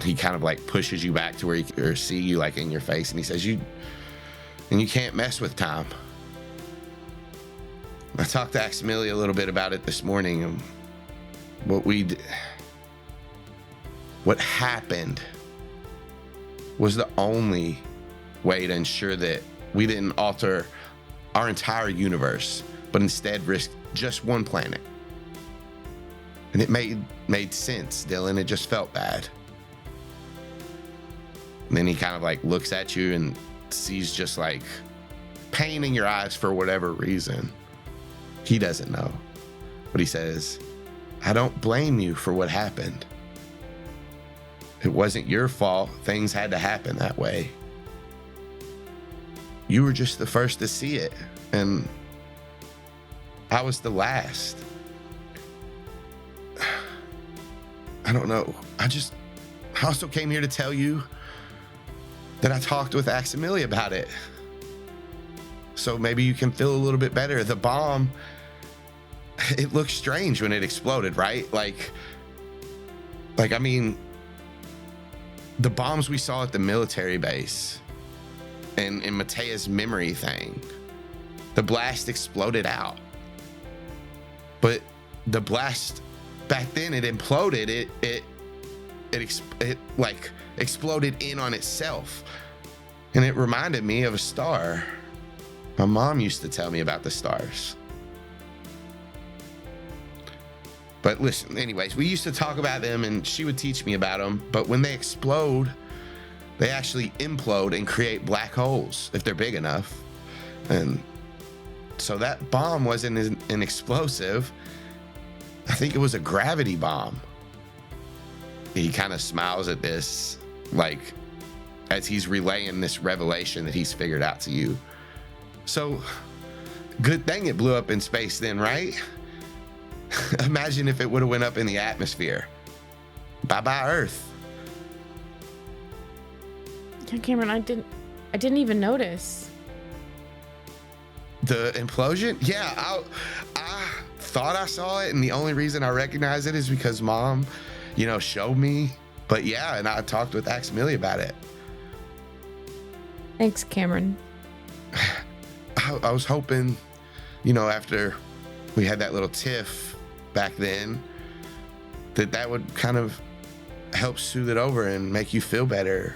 He kind of like pushes you back to where he can see you like in your face, and he says, you can't mess with time. I talked to Aximili a little bit about it this morning, and what happened was the only way to ensure that we didn't alter our entire universe, but instead risk just one planet. And it made sense, Dylan. It just felt bad. And then he kind of like looks at you and sees just like pain in your eyes for whatever reason. He doesn't know. But he says, I don't blame you for what happened. It wasn't your fault. Things had to happen that way. You were just the first to see it, and I was the last. I don't know. I also came here to tell you that I talked with Aximili about it. So maybe you can feel a little bit better. The bomb, it looked strange when it exploded, right? Like, I mean, the bombs we saw at the military base and in Matea's memory thing, the blast exploded out. But the blast back then, it imploded. It like exploded in on itself. And it reminded me of a star. My mom used to tell me about the stars. But listen, anyways, we used to talk about them and she would teach me about them. But when they explode, they actually implode and create black holes if they're big enough. And so that bomb wasn't an explosive. I think it was a gravity bomb. He kind of smiles at this, like, as he's relaying this revelation that he's figured out to you. So, good thing it blew up in space then, right? Imagine if it would have went up in the atmosphere. Bye-bye, Earth. Yeah, Kamren, I didn't even notice. The implosion? Yeah, I thought I saw it, and the only reason I recognize it is because Mom, showed me. But yeah, and I talked with Aximili about it. Thanks, Kamren. I was hoping, after we had that little tiff back then, that would kind of help soothe it over and make you feel better.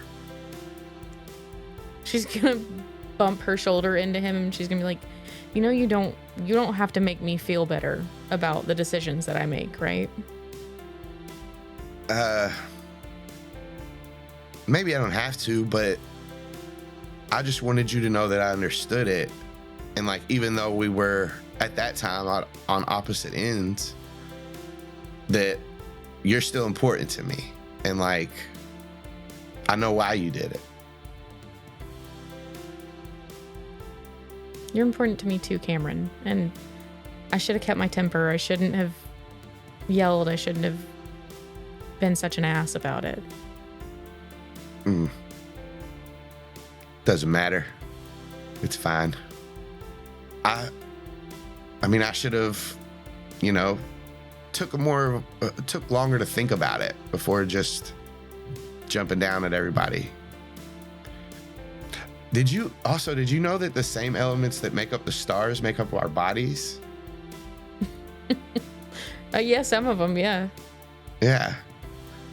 She's gonna bump her shoulder into him and she's gonna be like, you don't have to make me feel better about the decisions that I make, right? Maybe I don't have to, but I just wanted you to know that I understood it. And like, even though we were at that time on opposite ends, that you're still important to me. And like, I know why you did it. You're important to me too, Kamren. And I should have kept my temper. I shouldn't have yelled. I shouldn't have been such an ass about it. Doesn't matter. It's fine. I mean, I should have, took longer to think about it before just jumping down at everybody. Did you know that the same elements that make up the stars make up our bodies? Yeah, some of them, yeah. Yeah.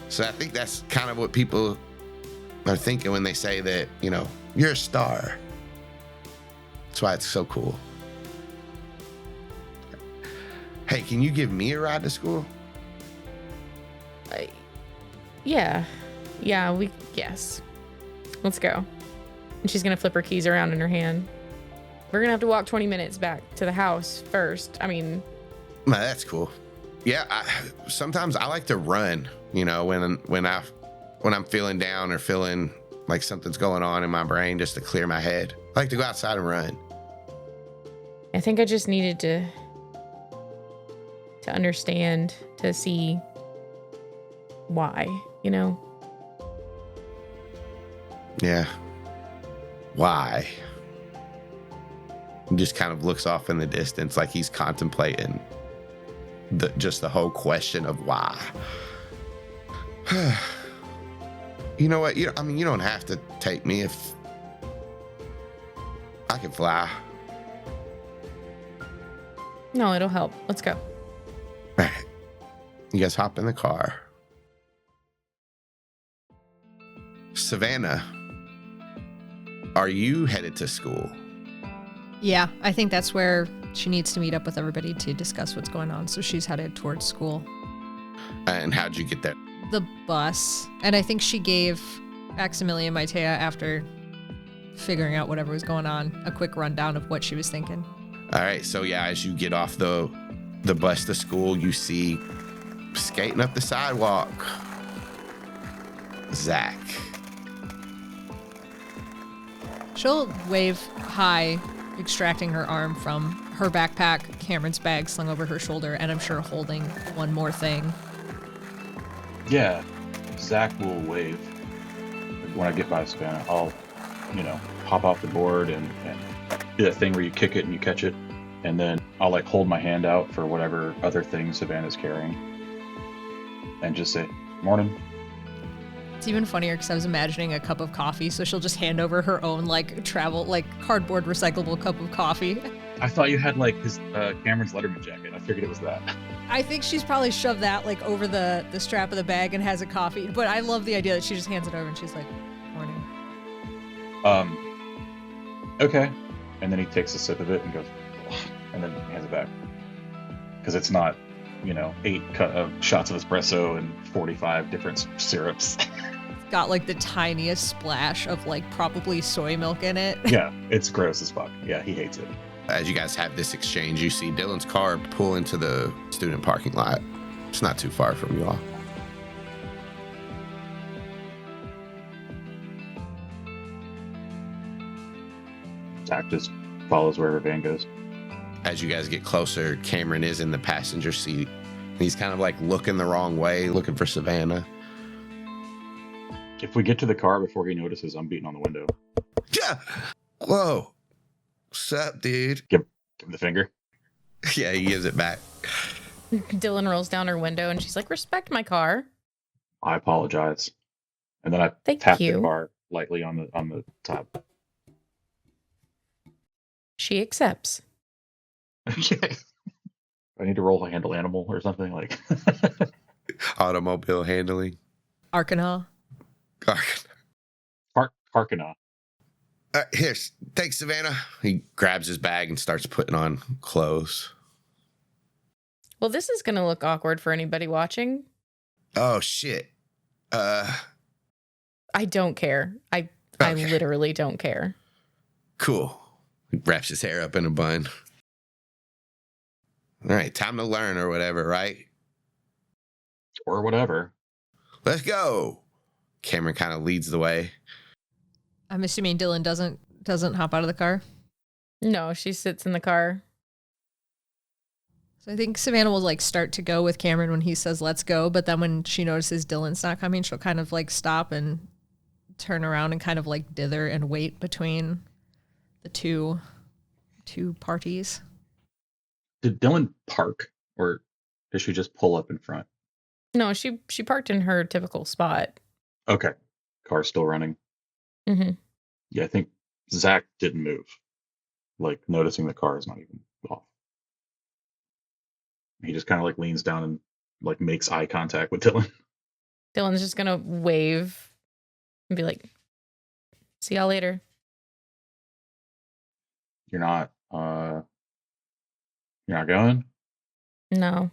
So I think that's kind of what people are thinking when they say that, you know, you're a star. That's why it's so cool. Hey, can you give me a ride to school? Yeah. Yes. Let's go. And she's going to flip her keys around in her hand. We're going to have to walk 20 minutes back to the house first. I mean... No, that's cool. Yeah, sometimes I like to run, you know, when I'm feeling down or feeling like something's going on in my brain, just to clear my head. I like to go outside and run. I think I just needed to understand, to see why, you know? Yeah. Why? He just kind of looks off in the distance like he's contemplating the whole question of why. You know what? You don't have to take me if I can fly. No, it'll help. Let's go. All right. You guys hop in the car. Savannah, are you headed to school? Yeah, I think that's where she needs to meet up with everybody to discuss what's going on. So she's headed towards school. And how'd you get there? The bus. And I think she gave Aximili and Maitea, after figuring out whatever was going on, a quick rundown of what she was thinking. All right, so yeah, as you get off the bus to school, you see skating up the sidewalk, Zach. She'll wave hi, extracting her arm from her backpack, Kamren's bag slung over her shoulder, and I'm sure holding one more thing. Yeah, Zach will wave. When I get by Savannah, I'll, hop off the board and do that thing where you kick it and you catch it. And then I'll hold my hand out for whatever other thing Savannah's carrying. And just say, morning. It's even funnier because I was imagining a cup of coffee, so she'll just hand over her own cardboard recyclable cup of coffee. I thought you had his Kamren's Letterman jacket. I figured it was that. I think she's probably shoved that over the strap of the bag and has a coffee. But I love the idea that she just hands it over and she's like, morning. Okay. And then he takes a sip of it and goes, and then hands it back. Because it's not, 8 shots of espresso and 45 different syrups. It's got the tiniest splash of probably soy milk in it. Yeah, it's gross as fuck. Yeah, he hates it. As you guys have this exchange, you see Dylan's car pull into the student parking lot. It's not too far from you all. Zach just follows wherever van goes. As you guys get closer, Kamren is in the passenger seat. He's kind of looking the wrong way, looking for Savannah. If we get to the car before he notices, I'm beating on the window. Yeah. Whoa. What's up, dude? Give him the finger. Yeah, he gives it back. Dylan rolls down her window and she's like, respect my car. I apologize. And then I tap the car lightly on the top. She accepts. Okay. I need to roll a handle animal or something Automobile handling. Arcana. Harkana. Here, thanks, Savannah. He grabs his bag and starts putting on clothes. Well, this is going to look awkward for anybody watching. Oh, shit. I don't care. I literally don't care. Cool. He wraps his hair up in a bun. All right, time to learn or whatever, right? Or whatever. Let's go. Kamren kind of leads the way. I'm assuming Dylan doesn't hop out of the car. No, she sits in the car. So I think Savannah will start to go with Kamren when he says let's go, but then when she notices Dylan's not coming, she'll kind of stop and turn around and kind of dither and wait between the two parties. Did Dylan park, or did she just pull up in front? No, she parked in her typical spot. Okay. Car's still running. Mm-hmm. Yeah, I think Zach didn't move. Noticing the car is not even off. He just kind of leans down and like makes eye contact with Dylan. Dylan's just gonna wave and be like, "See y'all later." You're not going? No.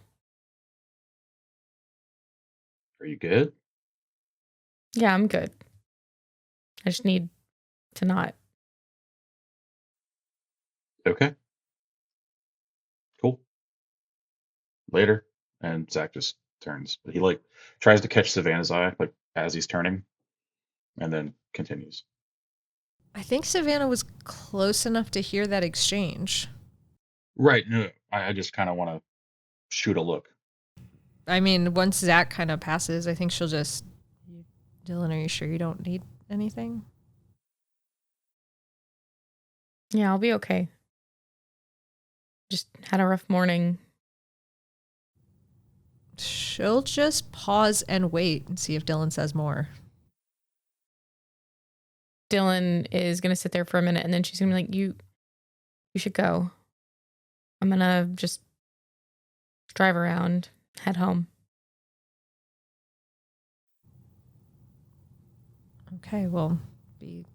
Are you good? Yeah, I'm good. I just need to not. Okay. Cool. Later. And Zach just turns. But he like tries to catch Savannah's eye, like as he's turning, and then continues. I think Savannah was close enough to hear that exchange. Right. No, I just kind of want to shoot a look. I mean, once Zach kind of passes, I think she'll just... Dylan, are you sure you don't need anything? Yeah, I'll be okay. Just had a rough morning. She'll just pause and wait and see if Dylan says more. Dylan is gonna sit there for a minute, and then she's gonna be like, you should go. I'm gonna just drive around, head home." Okay, well, be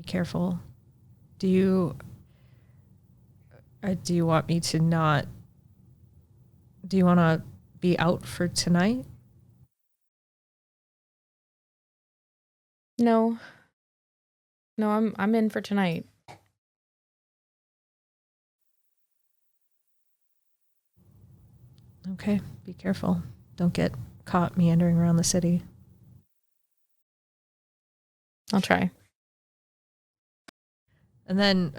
careful. Do you want me to not... Do you want to be out for tonight? No, I'm in for tonight. Okay, be careful. Don't get caught meandering around the city. I'll try. And then,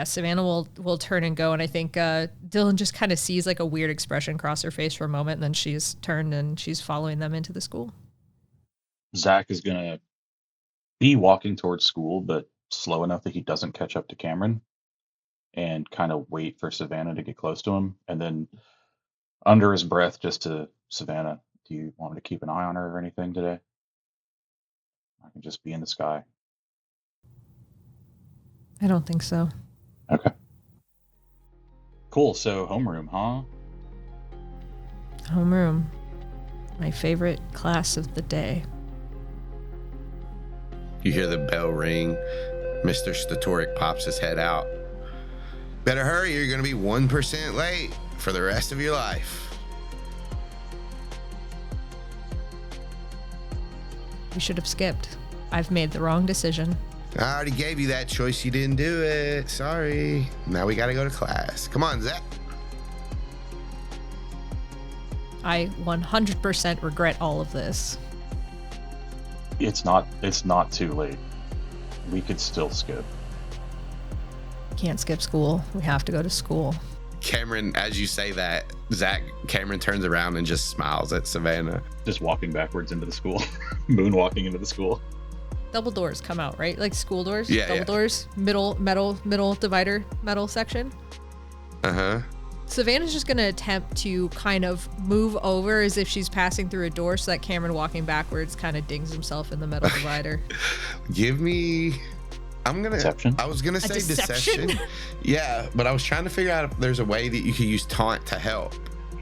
Savannah will turn and go, and I think Dylan just kind of sees like a weird expression cross her face for a moment, and then she's turned and she's following them into the school. Zach is gonna be walking towards school, but slow enough that he doesn't catch up to Kamren, and kind of wait for Savannah to get close to him, and then under his breath, just to Savannah, do you want me to keep an eye on her or anything today? I can just be in the sky. I don't think so. Okay. Cool. So homeroom, huh? Homeroom. My favorite class of the day. You hear the bell ring. Mr. Statoric pops his head out. Better hurry, you're going to be 1% late for the rest of your life. We should have skipped. I've made the wrong decision. I already gave you that choice. You didn't do it. Sorry. Now we got to go to class. Come on, Zach. I 100% regret all of this. It's not too late. We could still skip. Can't skip school. We have to go to school. Kamren, as you say that, Kamren turns around and just smiles at Savannah. Just walking backwards into the school. Moonwalking into the school. Double doors come out, right? Like school doors? Yeah, Double doors, middle divider, metal section. Uh-huh. Savannah's just going to attempt to kind of move over as if she's passing through a door so that Kamren walking backwards kind of dings himself in the metal divider. Give me... Deception? I was going to say deception. Yeah, but I was trying to figure out if there's a way that you could use taunt to help.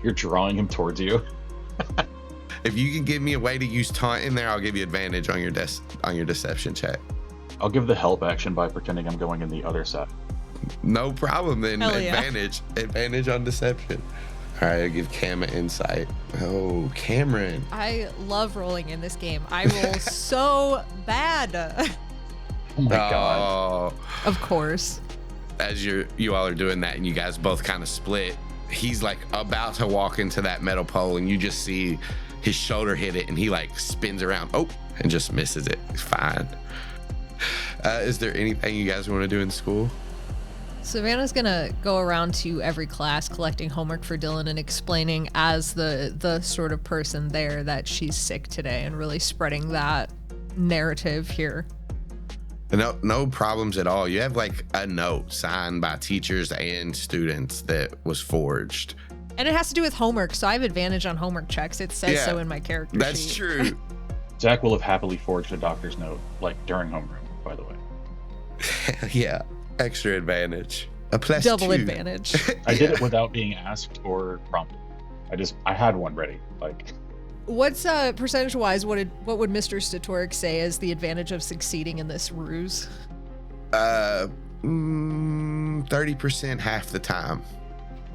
You're drawing him towards you. If you can give me a way to use taunt in there, I'll give you advantage on your deception check. I'll give the help action by pretending I'm going in the other side. No problem then. Hell yeah. Advantage on deception. All right, I'll give Cam an insight. Oh, Kamren. I love rolling in this game. I roll so bad. Oh my god. Of course. As you all are doing that and you guys both kind of split, he's like about to walk into that metal pole and you just see his shoulder hit it and he like spins around and just misses it. Fine. Is there anything you guys want to do in school? Savannah's gonna go around to every class collecting homework for Dylan and explaining as the sort of person there that she's sick today and really spreading that narrative here. No problems at all. You have like a note signed by teachers and students that was forged. And it has to do with homework, so I have advantage on homework checks. It says so in my character sheet. That's true. Zach will have happily forged a doctor's note, like during homeroom, by the way. Yeah, extra advantage. A plus double 2. advantage. I did it without being asked or prompted. I had one ready. Like, What's percentage-wise? What would Mr. Statoric say is the advantage of succeeding in this ruse? 30% half the time.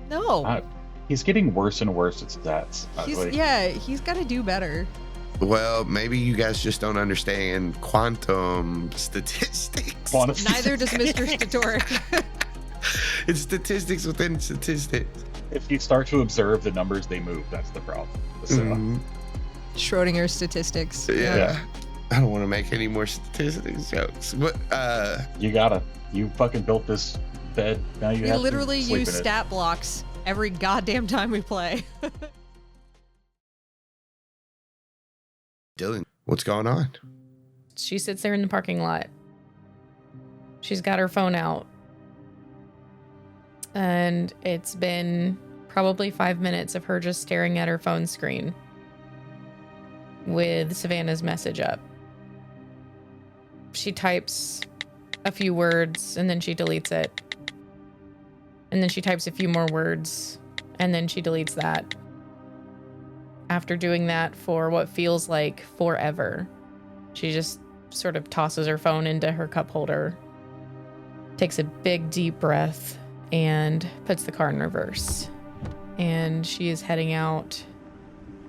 No. He's getting worse and worse at stats. He's got to do better. Well, maybe you guys just don't understand quantum statistics. Neither does Mr. Statoric. It's statistics within statistics. If you start to observe the numbers, they move. That's the problem. Schrodinger's statistics. Yeah. I don't want to make any more statistics jokes, but you fucking built this bed. Now you we have literally to sleep use in it. stat blocks every goddamn time we play. Dylan, what's going on? She sits there in the parking lot. She's got her phone out. And it's been probably 5 minutes of her just staring at her phone screen with Savannah's message up. She types a few words and then she deletes it. And then she types a few more words and then she deletes that. After doing that for what feels like forever, she just sort of tosses her phone into her cup holder, takes a big deep breath, and puts the car in reverse. And she is heading out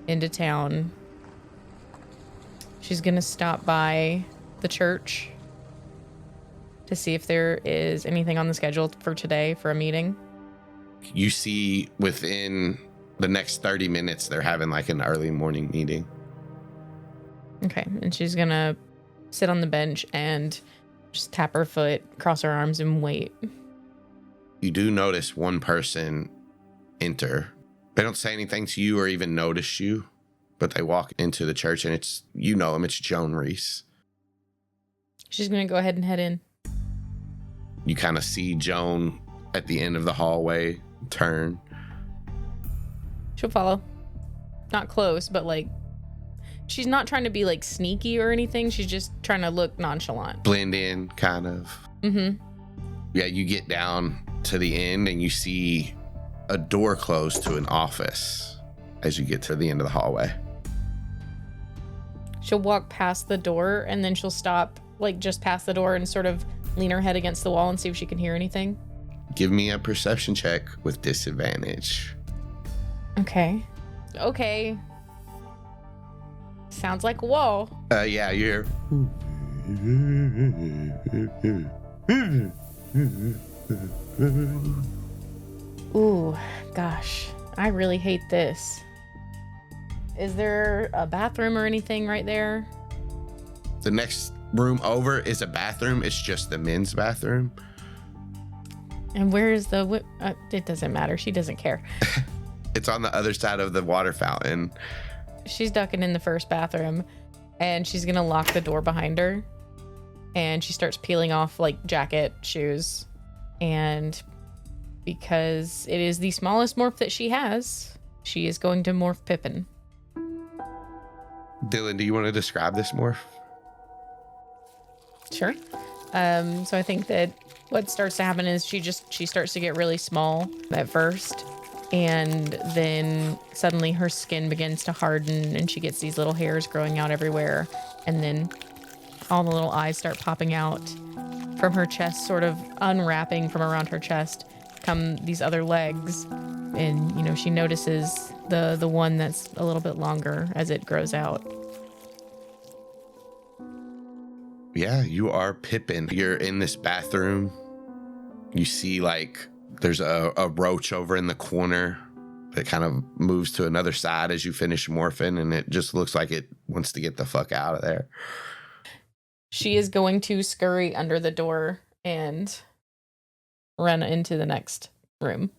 into town. She's gonna stop by the church to see if there is anything on the schedule for today for a meeting. You see within the next 30 minutes, they're having like an early morning meeting. Okay, and she's gonna sit on the bench and just tap her foot, cross her arms, and wait. You do notice one person enter. They don't say anything to you or even notice you, but they walk into the church and it's, you know him, it's Joan Reese. She's gonna go ahead and head in. You kind of see Joan at the end of the hallway turn. She'll follow. Not close, but like, she's not trying to be like sneaky or anything. She's just trying to look nonchalant. Blend in, kind of. Mm-hmm. Yeah, you get down to the end and you see a door closed to an office as you get to the end of the hallway. She'll walk past the door and then she'll stop like just past the door and sort of lean her head against the wall and see if she can hear anything. Give me a perception check with disadvantage. Okay. Sounds like a wall. Yeah, you're. Ooh, gosh. I really hate this. Is there a bathroom or anything right there? The next room over is a bathroom. It's just the men's bathroom. And where is the... it doesn't matter. She doesn't care. It's on the other side of the water fountain. She's ducking in the first bathroom and she's gonna lock the door behind her. And she starts peeling off like jacket, shoes. And because it is the smallest morph that she has, she is going to morph Pippin. Dylan, do you want to describe this morph? Sure. So I think that what starts to happen is she starts to get really small at first. And then suddenly her skin begins to harden and she gets these little hairs growing out everywhere. And then all the little eyes start popping out from her chest, sort of unwrapping from around her chest come these other legs. And, you know, she notices the one that's a little bit longer as it grows out. Yeah, you are Pippin. You're in this bathroom. You see like there's a roach over in the corner that kind of moves to another side as you finish morphing, and it just looks like it wants to get the fuck out of there. She is going to scurry under the door and run into the next room.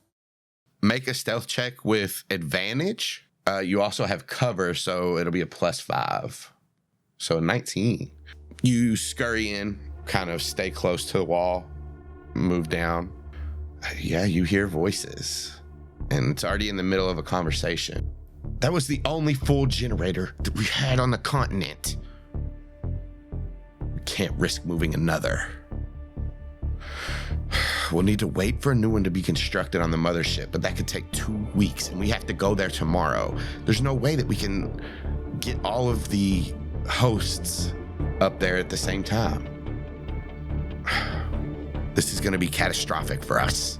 Make a stealth check with advantage. You also have cover, so it'll be a +5. So 19. You scurry in, kind of stay close to the wall, move down. Yeah, you hear voices. And it's already in the middle of a conversation. That was the only full generator that we had on the continent. We can't risk moving another. We'll need to wait for a new one to be constructed on the mothership, but that could take 2 weeks, and we have to go there tomorrow. There's no way that we can get all of the hosts up there at the same time. This is going to be catastrophic for us.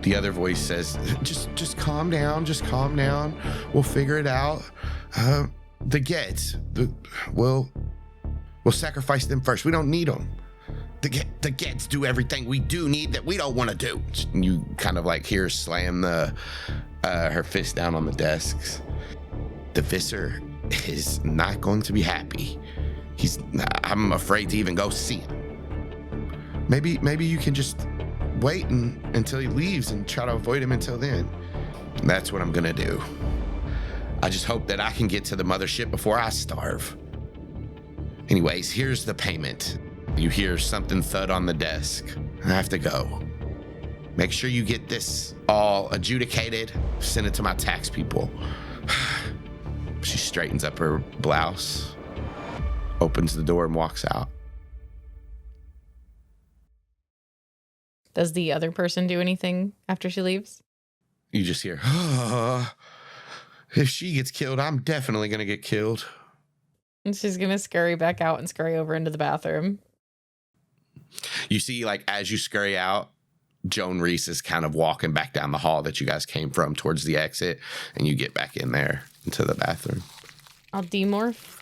The other voice says, just calm down, just calm down. We'll figure it out. The Gets, we'll sacrifice them first. We don't need them. The Gets do everything we do need that we don't want to do. You kind of like hear her slam her fist down on the desks. The Visser is not going to be happy. I'm afraid to even go see him. Maybe you can just wait until he leaves and try to avoid him until then. That's what I'm gonna do. I just hope that I can get to the mothership before I starve. Anyways, here's the payment. You hear something thud on the desk. I have to go. Make sure you get this all adjudicated. Send it to my tax people. She straightens up her blouse, opens the door, and walks out. Does the other person do anything after she leaves? You just hear, if she gets killed, I'm definitely going to get killed. And she's going to scurry back out and scurry over into the bathroom. You see, like, as you scurry out, Joan Reese is kind of walking back down the hall that you guys came from towards the exit, and you get back in there into the bathroom. I'll demorph.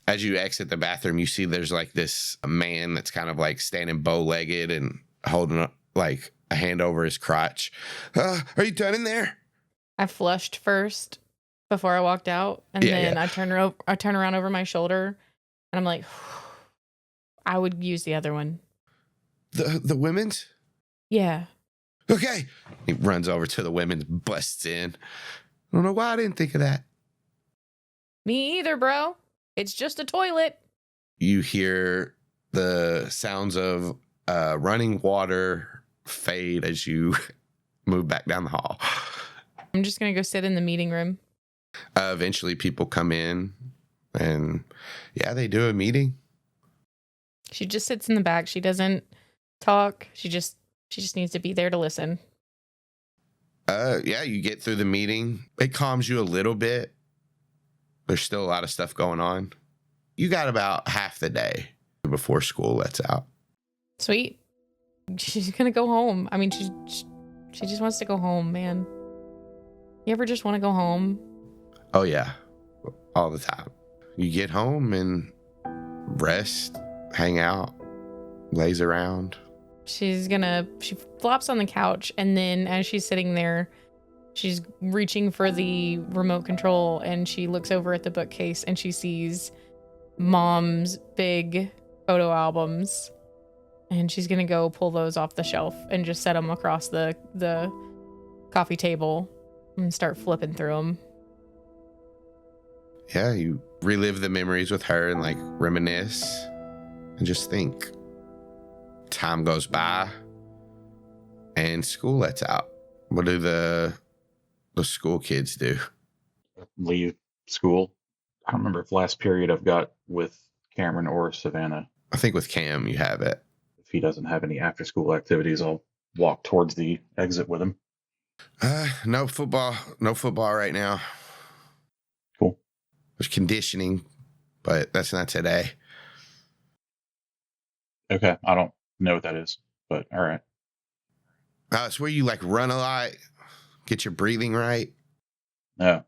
As you exit the bathroom, you see there's like this man that's kind of like standing bow-legged and holding like a hand over his crotch. Are you done in there? I flushed first before I walked out, and then I turn around over my shoulder, and I'm like, I would use the other one. The women's? Yeah. Okay. He runs over to the women's, busts in. I don't know why I didn't think of that. Me either, bro. It's just a toilet. You hear the sounds of running water fade as you move back down the hall. I'm just going to go sit in the meeting room. Eventually people come in and they do a meeting. She just sits in the back. She doesn't talk. She just needs to be there to listen. You get through the meeting. It calms you a little bit. There's still a lot of stuff going on. You got about half the day before school lets out. Sweet. She's gonna go home. I mean, she just wants to go home, man. You ever just want to go home? Oh yeah, all the time. You get home and rest, hang out, laze around. She flops on the couch, and then as she's sitting there, she's reaching for the remote control, and she looks over at the bookcase, and she sees Mom's big photo albums, and she's gonna go pull those off the shelf and just set them across the coffee table and start flipping through them. Yeah, you relive the memories with her and like reminisce and just think. Time goes by and school lets out. What do the school kids do? Leave school. I don't remember if last period I've got with Kamren or Savannah. I think with Cam you have it. If he doesn't have any after school activities, I'll walk towards the exit with him. No football right now. Cool. There's conditioning, but that's not today. Okay, I don't know what that is, but all right. It's where you like run a lot, get your breathing right. No.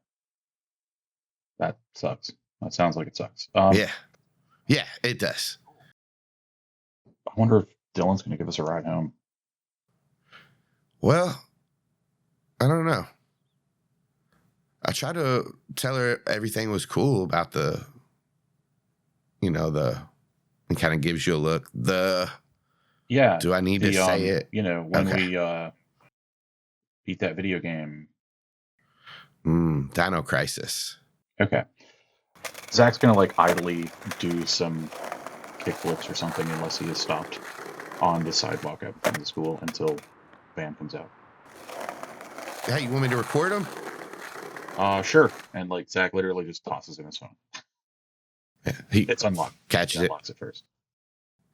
That sucks. That sounds like it sucks. Yeah, it does. I wonder if Dylan's going to give us a ride home. Well, I don't know. I tried to tell her everything was cool about and kind of gives you a look. Yeah. Do I need to say it? When we beat that video game. Dino Crisis. Okay. Zach's going to like idly do some kickflips or something unless he is stopped on the sidewalk out from the school until Van comes out. Yeah, you want me to record him? Sure. And like Zach literally just tosses in his phone. Yeah, it's unlocked. Catches it. Unlocks it first.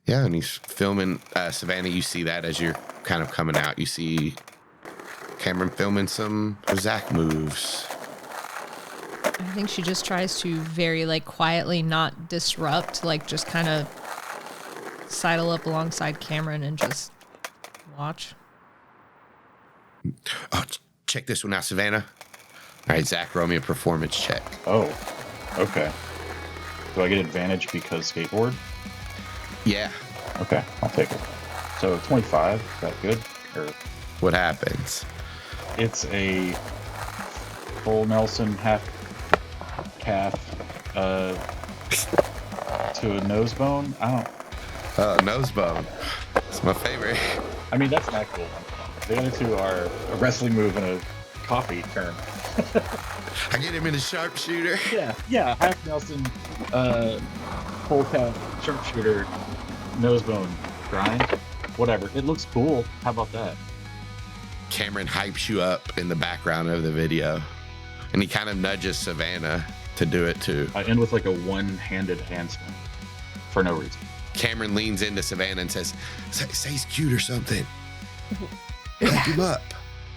Yeah, and he's filming Savannah. You see that as you're kind of coming out. You see Kamren filming some Zach moves. I think she just tries to very like quietly not disrupt, like just kind of sidle up alongside Kamren and just watch. Oh, check this one out, Savannah. All right, Zach, roll me a performance check. Oh, okay. Do I get advantage because skateboard? Yeah. Okay, I'll take it. So 25, is that good? Or what happens? It's a full Nelson half calf to a nose bone. I don't. Oh, nose bone. It's my favorite. I mean, that's not cool. The other two are a wrestling move and a coffee turn. I get him in a sharpshooter. Yeah, half Nelson, full calf sharpshooter, nose bone grind. Whatever. It looks cool. How about that? Kamren hypes you up in the background of the video, and he kind of nudges Savannah to do it too. I end with like a one-handed handspring for no reason. Kamren leans into Savannah and says, say he's cute or something. Hype him up.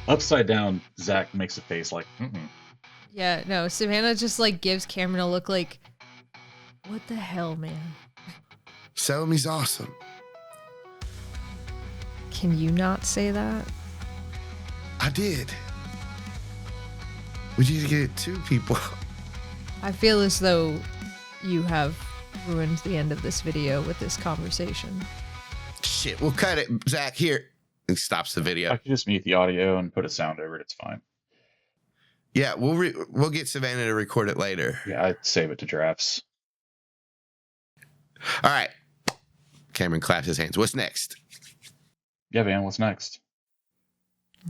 Upside down, Zach makes a face like, Yeah, no, Savannah just like gives Kamren a look like, what the hell, man? Tell him he's awesome. Can you not say that? I did. We need to get two people. I feel as though you have ruined the end of this video with this conversation. Shit, we'll cut it. Zach, here. He stops the video. I can just mute the audio and put a sound over it. It's fine. Yeah, we'll get Savannah to record it later. Yeah, I'd save it to drafts. All right. Kamren claps his hands. What's next? Yeah, man, what's next?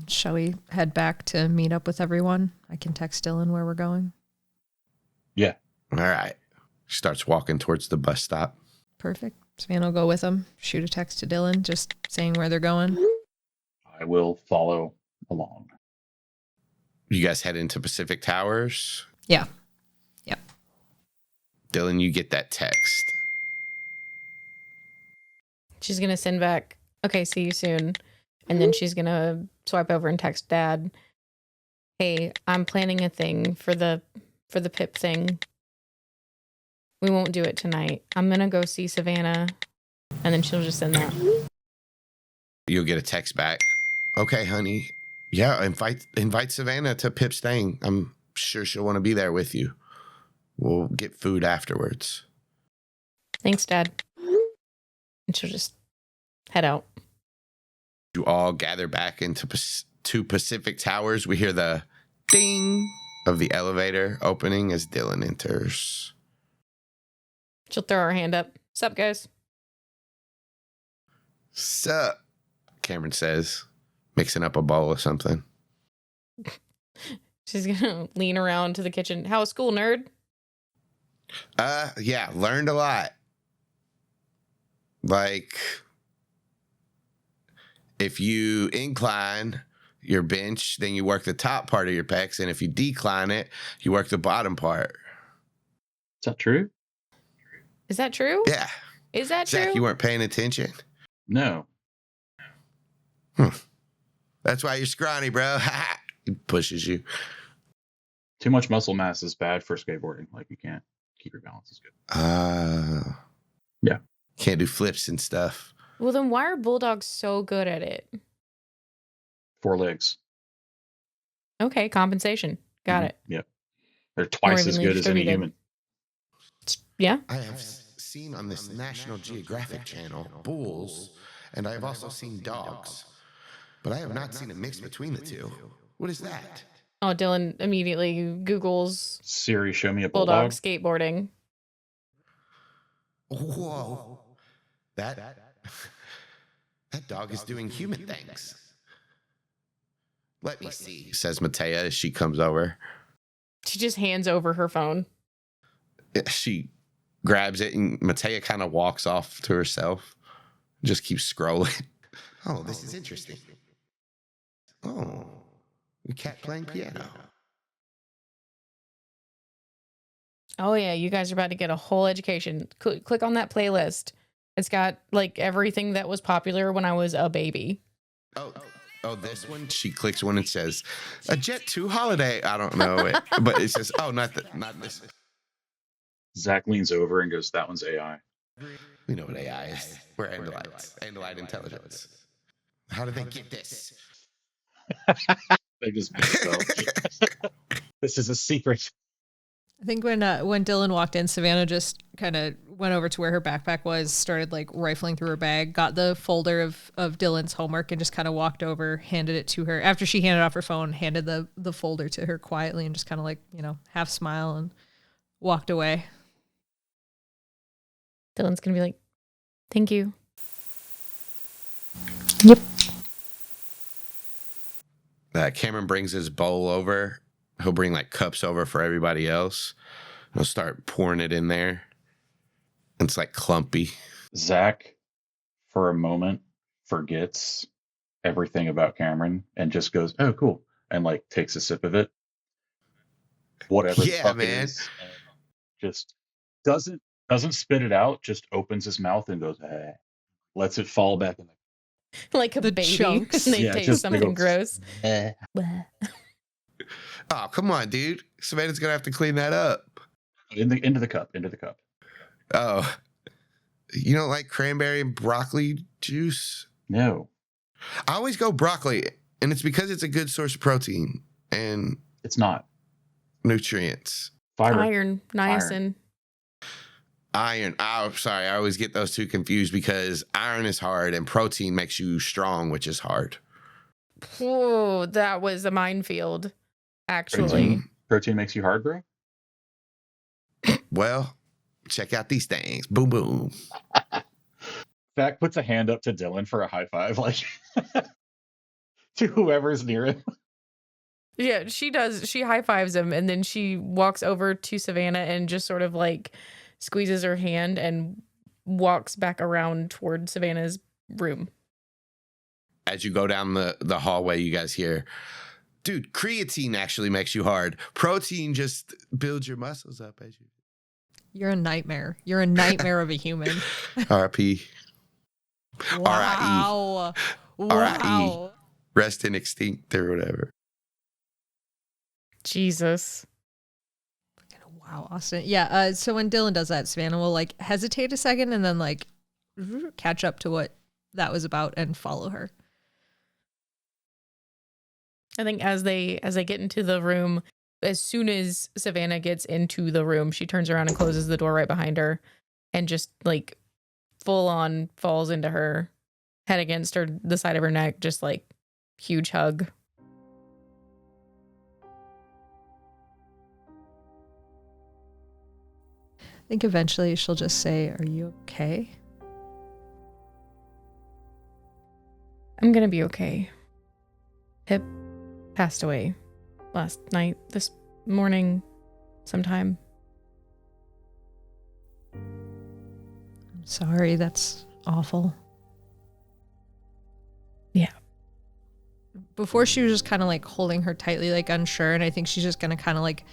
Shall we head back to meet up with everyone? I can text Dylan where we're going. Yeah. All right. Starts walking towards the bus stop. Perfect. Savannah will go with him. Shoot a text to Dylan, just saying where they're going. I will follow along. You guys head into Pacific Towers? Yeah. Yep. Dylan, you get that text. She's going to send back, okay, see you soon. And then she's going to swipe over and text Dad, hey, I'm planning a thing for the Pip thing. We won't do it tonight. I'm going to go see Savannah. And then she'll just send that. You'll get a text back. Okay, honey. Yeah, invite Savannah to Pip's thing. I'm sure she'll want to be there with you. We'll get food afterwards. Thanks, Dad. And she'll just head out. You all gather back into Pacific Towers. We hear the ding of the elevator opening as Dylan enters. She'll throw her hand up. Sup, guys? Sup, Kamren says, mixing up a bowl of something. She's gonna lean around to the kitchen. How was school, nerd? Yeah, learned a lot. Like, if you incline your bench, then you work the top part of your pecs, and if you decline it, you work the bottom part. Is that true? Is that true? Yeah. Is that Zach, true? you weren't paying attention? No. That's why you're scrawny, bro. He pushes you. Too much muscle mass is bad for skateboarding. Like, you can't keep your balance as good. Yeah. Can't do flips and stuff. Well, then why are bulldogs so good at it? 4 legs. Okay, compensation. Got it. Yep. They're twice as good as any human. Yeah. I have seen on this National Geographic channel bulls, and I have also seen dogs, but I have not seen a mix between the two. What is that? Oh, Dylan immediately Googles Siri, show me a bulldog bulldog. skateboarding. Whoa. That dog is doing human things. Let me see, says Matea as she comes over. She just hands over her phone. She grabs it, and Matea kind of walks off to herself. Just keeps scrolling. Oh, this is interesting. Oh, a cat playing piano. Oh, yeah, you guys are about to get a whole education. Click on that playlist. It's got like everything that was popular when I was a baby. Oh, this one? She clicks one and says, a Jet 2 holiday. I don't know it, but it says, oh, not this. Zach leans over and goes, that one's AI. We know what AI is. We're Andalites. Andalite intelligence. How did they get this? They just mixed up. This is a secret. I think when Dylan walked in, Savannah just kind of went over to where her backpack was, started like rifling through her bag, got the folder of Dylan's homework, and just kind of walked over, handed it to her. After she handed off her phone, handed the folder to her quietly and just kind of like, half smile and walked away. Dylan's going to be like, thank you. Yep. Kamren brings his bowl over. He'll bring like cups over for everybody else. He'll start pouring it in there. It's like clumpy. Zach, for a moment, forgets everything about Kamren and just goes, oh, cool. And like takes a sip of it. Whatever the fuck it is. And just doesn't spit it out, just opens his mouth and goes, hey. Lets it fall back in like a baby. Chunks. And they taste something gross. Oh, come on, dude. Savannah's gonna have to clean that up. Into the cup. Oh. You don't like cranberry and broccoli juice? No. I always go broccoli, and it's because it's a good source of protein and it's not. Nutrients. Fiber. Iron, niacin. Iron. Oh, sorry. I always get those two confused because iron is hard and protein makes you strong, which is hard. Oh, that was a minefield, actually. Protein makes you hard, bro? Well, check out these things. Boom, boom. Zach puts a hand up to Dylan for a high five, like to whoever's near him. Yeah, she does. She high fives him, and then she walks over to Savannah and just sort of like squeezes her hand and walks back around toward Savannah's room. As you go down the hallway, you guys hear, dude, creatine actually makes you hard. Protein just builds your muscles up as you. You're a nightmare. You're a nightmare of a human. R.I.P. Wow. R.I.E. Rest in extinct or whatever. Jesus. Wow, Austin. Yeah, so when Dylan does that, Savannah will like hesitate a second and then like catch up to what that was about and follow her. I think as they get into the room, as soon as Savannah gets into the room, she turns around and closes the door right behind her and just like full on falls into her head against the side of her neck, just like huge hug. I think eventually she'll just say, "Are you okay?" I'm gonna be okay. Pip passed away last night, this morning, sometime. I'm sorry, that's awful. Yeah. Before she was just kind of like holding her tightly, like unsure, and I think she's just gonna kind of like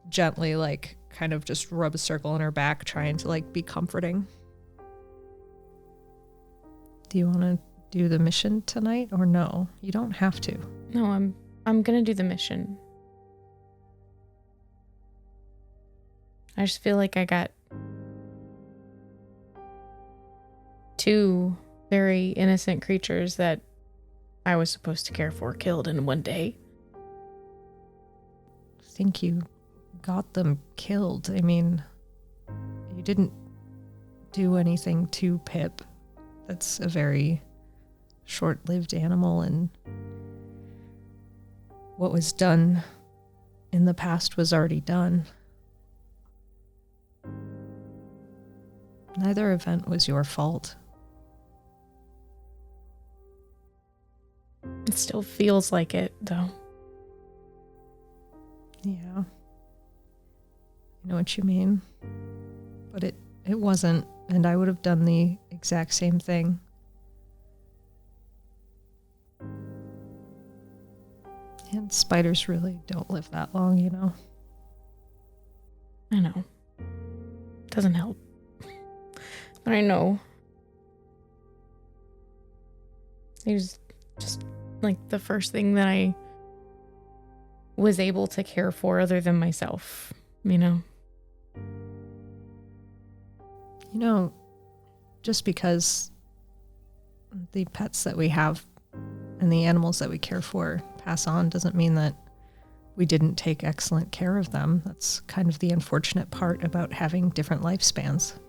gently like kind of just rub a circle on her back, trying to like be comforting. Do you want to do the mission tonight or no? You don't have to. No, I'm gonna do the mission. I just feel like I got two very innocent creatures that I was supposed to care for killed in one day. I think you got them killed. I mean, you didn't do anything to Pip. That's a very short-lived animal, and what was done in the past was already done. Neither event was your fault. It still feels like it, though. Yeah. I know what you mean. But it wasn't, and I would have done the exact same thing. And spiders really don't live that long, you know. I know. Doesn't help. But I know He was just like the first thing that I was able to care for other than myself, you know? You know, just because the pets that we have and the animals that we care for pass on doesn't mean that we didn't take excellent care of them. That's kind of the unfortunate part about having different lifespans.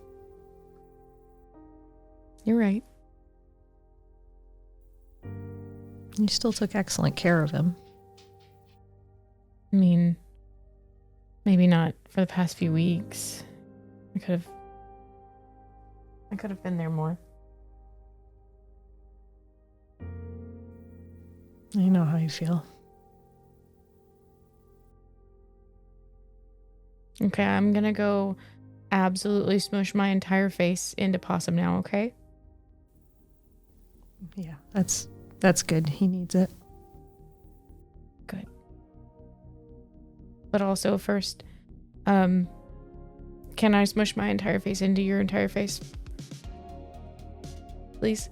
You're right. You still took excellent care of him. I mean, maybe not for the past few weeks. I could have been there more. I know how you feel. Okay, I'm gonna go absolutely smush my entire face into Possum now, okay? Yeah, that's good. He needs it. Good. But also first, can I smush my entire face into your entire face? Please?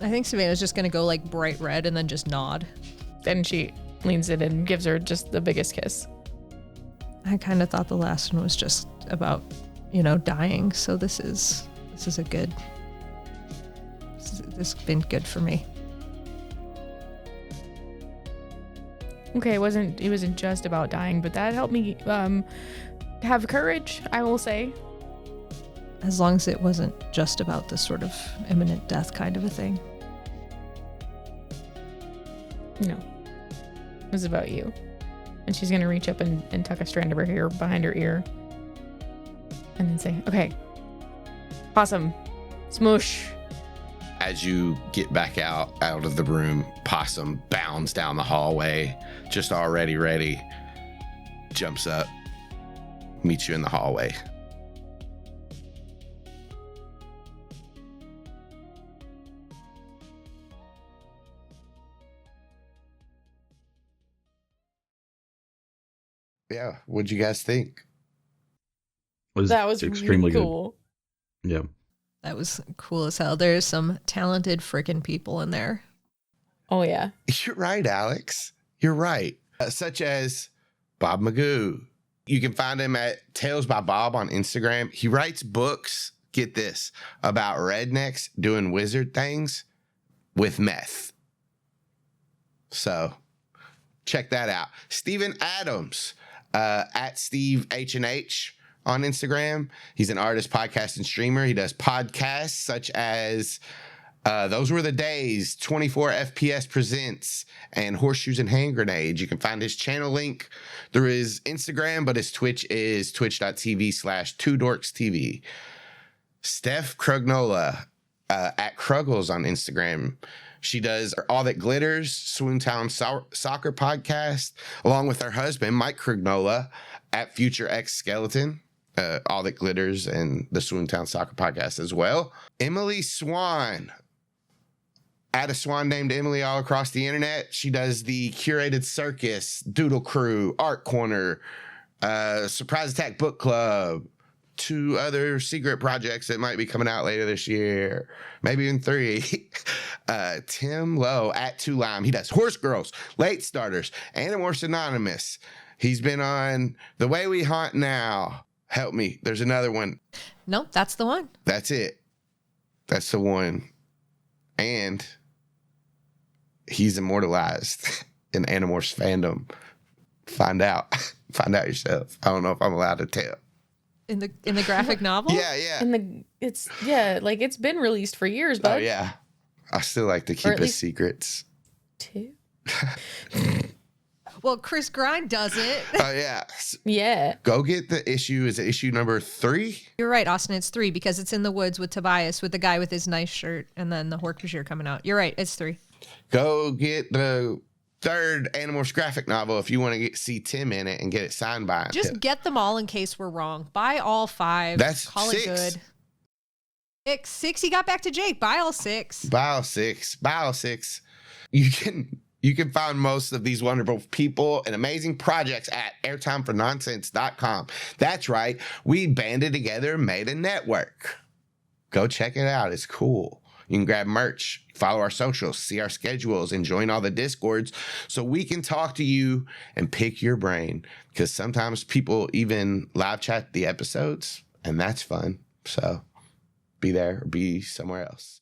I think Savannah's just going to go like bright red and then just nod. Then she leans in and gives her just the biggest kiss. I kind of thought the last one was just about, you know, dying. So this is a good. This has been good for me. Okay, it wasn't just about dying, but that helped me have courage, I will say. As long as it wasn't just about this sort of imminent death kind of a thing. No. It was about you. And she's going to reach up and tuck a strand of her hair behind her ear. And then say, okay, Possum, smoosh. As you get back out of the room, Possum bounds down the hallway, just already ready, jumps up, meets you in the hallway. Yeah, what'd you guys think? That was extremely really cool. Good. Yeah. That was cool as hell. There's some talented freaking people in there. Oh, yeah. You're right, Alex. You're right. Such as Bob Magoo. You can find him at Tales by Bob on Instagram. He writes books, get this, about rednecks doing wizard things with meth. So check that out. Steven Adams, at Steve H&H on Instagram. He's an artist, podcast, and streamer. He does podcasts such as Those Were the Days, 24 FPS Presents, and Horseshoes and Hand Grenades. You can find his channel link through his Instagram, but his Twitch is twitch.tv/2dorkstv. Steph Krugnola, at Kruggles on Instagram. She does All That Glitters, Swoontown Soccer Podcast, along with her husband, Mike Krugnola, at Future X Skeleton. All That Glitters and the Swoontown Soccer Podcast as well. Emily Swan, at a swan named Emily all across the internet. She does the Curated Circus, Doodle Crew, Art Corner, Surprise Attack Book Club, 2 other secret projects that might be coming out later this year, maybe even 3. Tim Lowe, at 2Lime. He does Horse Girls, Late Starters, Animorphs Anonymous. He's been on The Way We Haunt Now. Help me. There's another one. Nope, that's the one. That's it. That's the one. And he's immortalized in Animorphs fandom. Find out. Find out yourself. I don't know if I'm allowed to tell. In the graphic novel? Yeah. It's been released for years, Oh, bud. yeah. I still like to keep his secrets. 2. Well, Chris Grind does it. Oh, yeah. Yeah. Go get the issue. Is it issue number 3? You're right, Austin. It's 3 because it's in the woods with Tobias, with the guy with his nice shirt, and then the Hork-Bajir coming out. You're right. It's 3. Go get the 3rd Animorphs graphic novel if you want to see Tim in it and get it signed by him. Just get them all in case we're wrong. Buy all 5. That's Call 6. it good. 6. He got back to Jake. Buy all 6. Buy all 6. Buy all 6. You can find most of these wonderful people and amazing projects at airtimefornonsense.com. That's right. We banded together and made a network. Go check it out. It's cool. You can grab merch, follow our socials, see our schedules, and join all the Discords so we can talk to you and pick your brain. Because sometimes people even live chat the episodes, and that's fun. So be there or be somewhere else.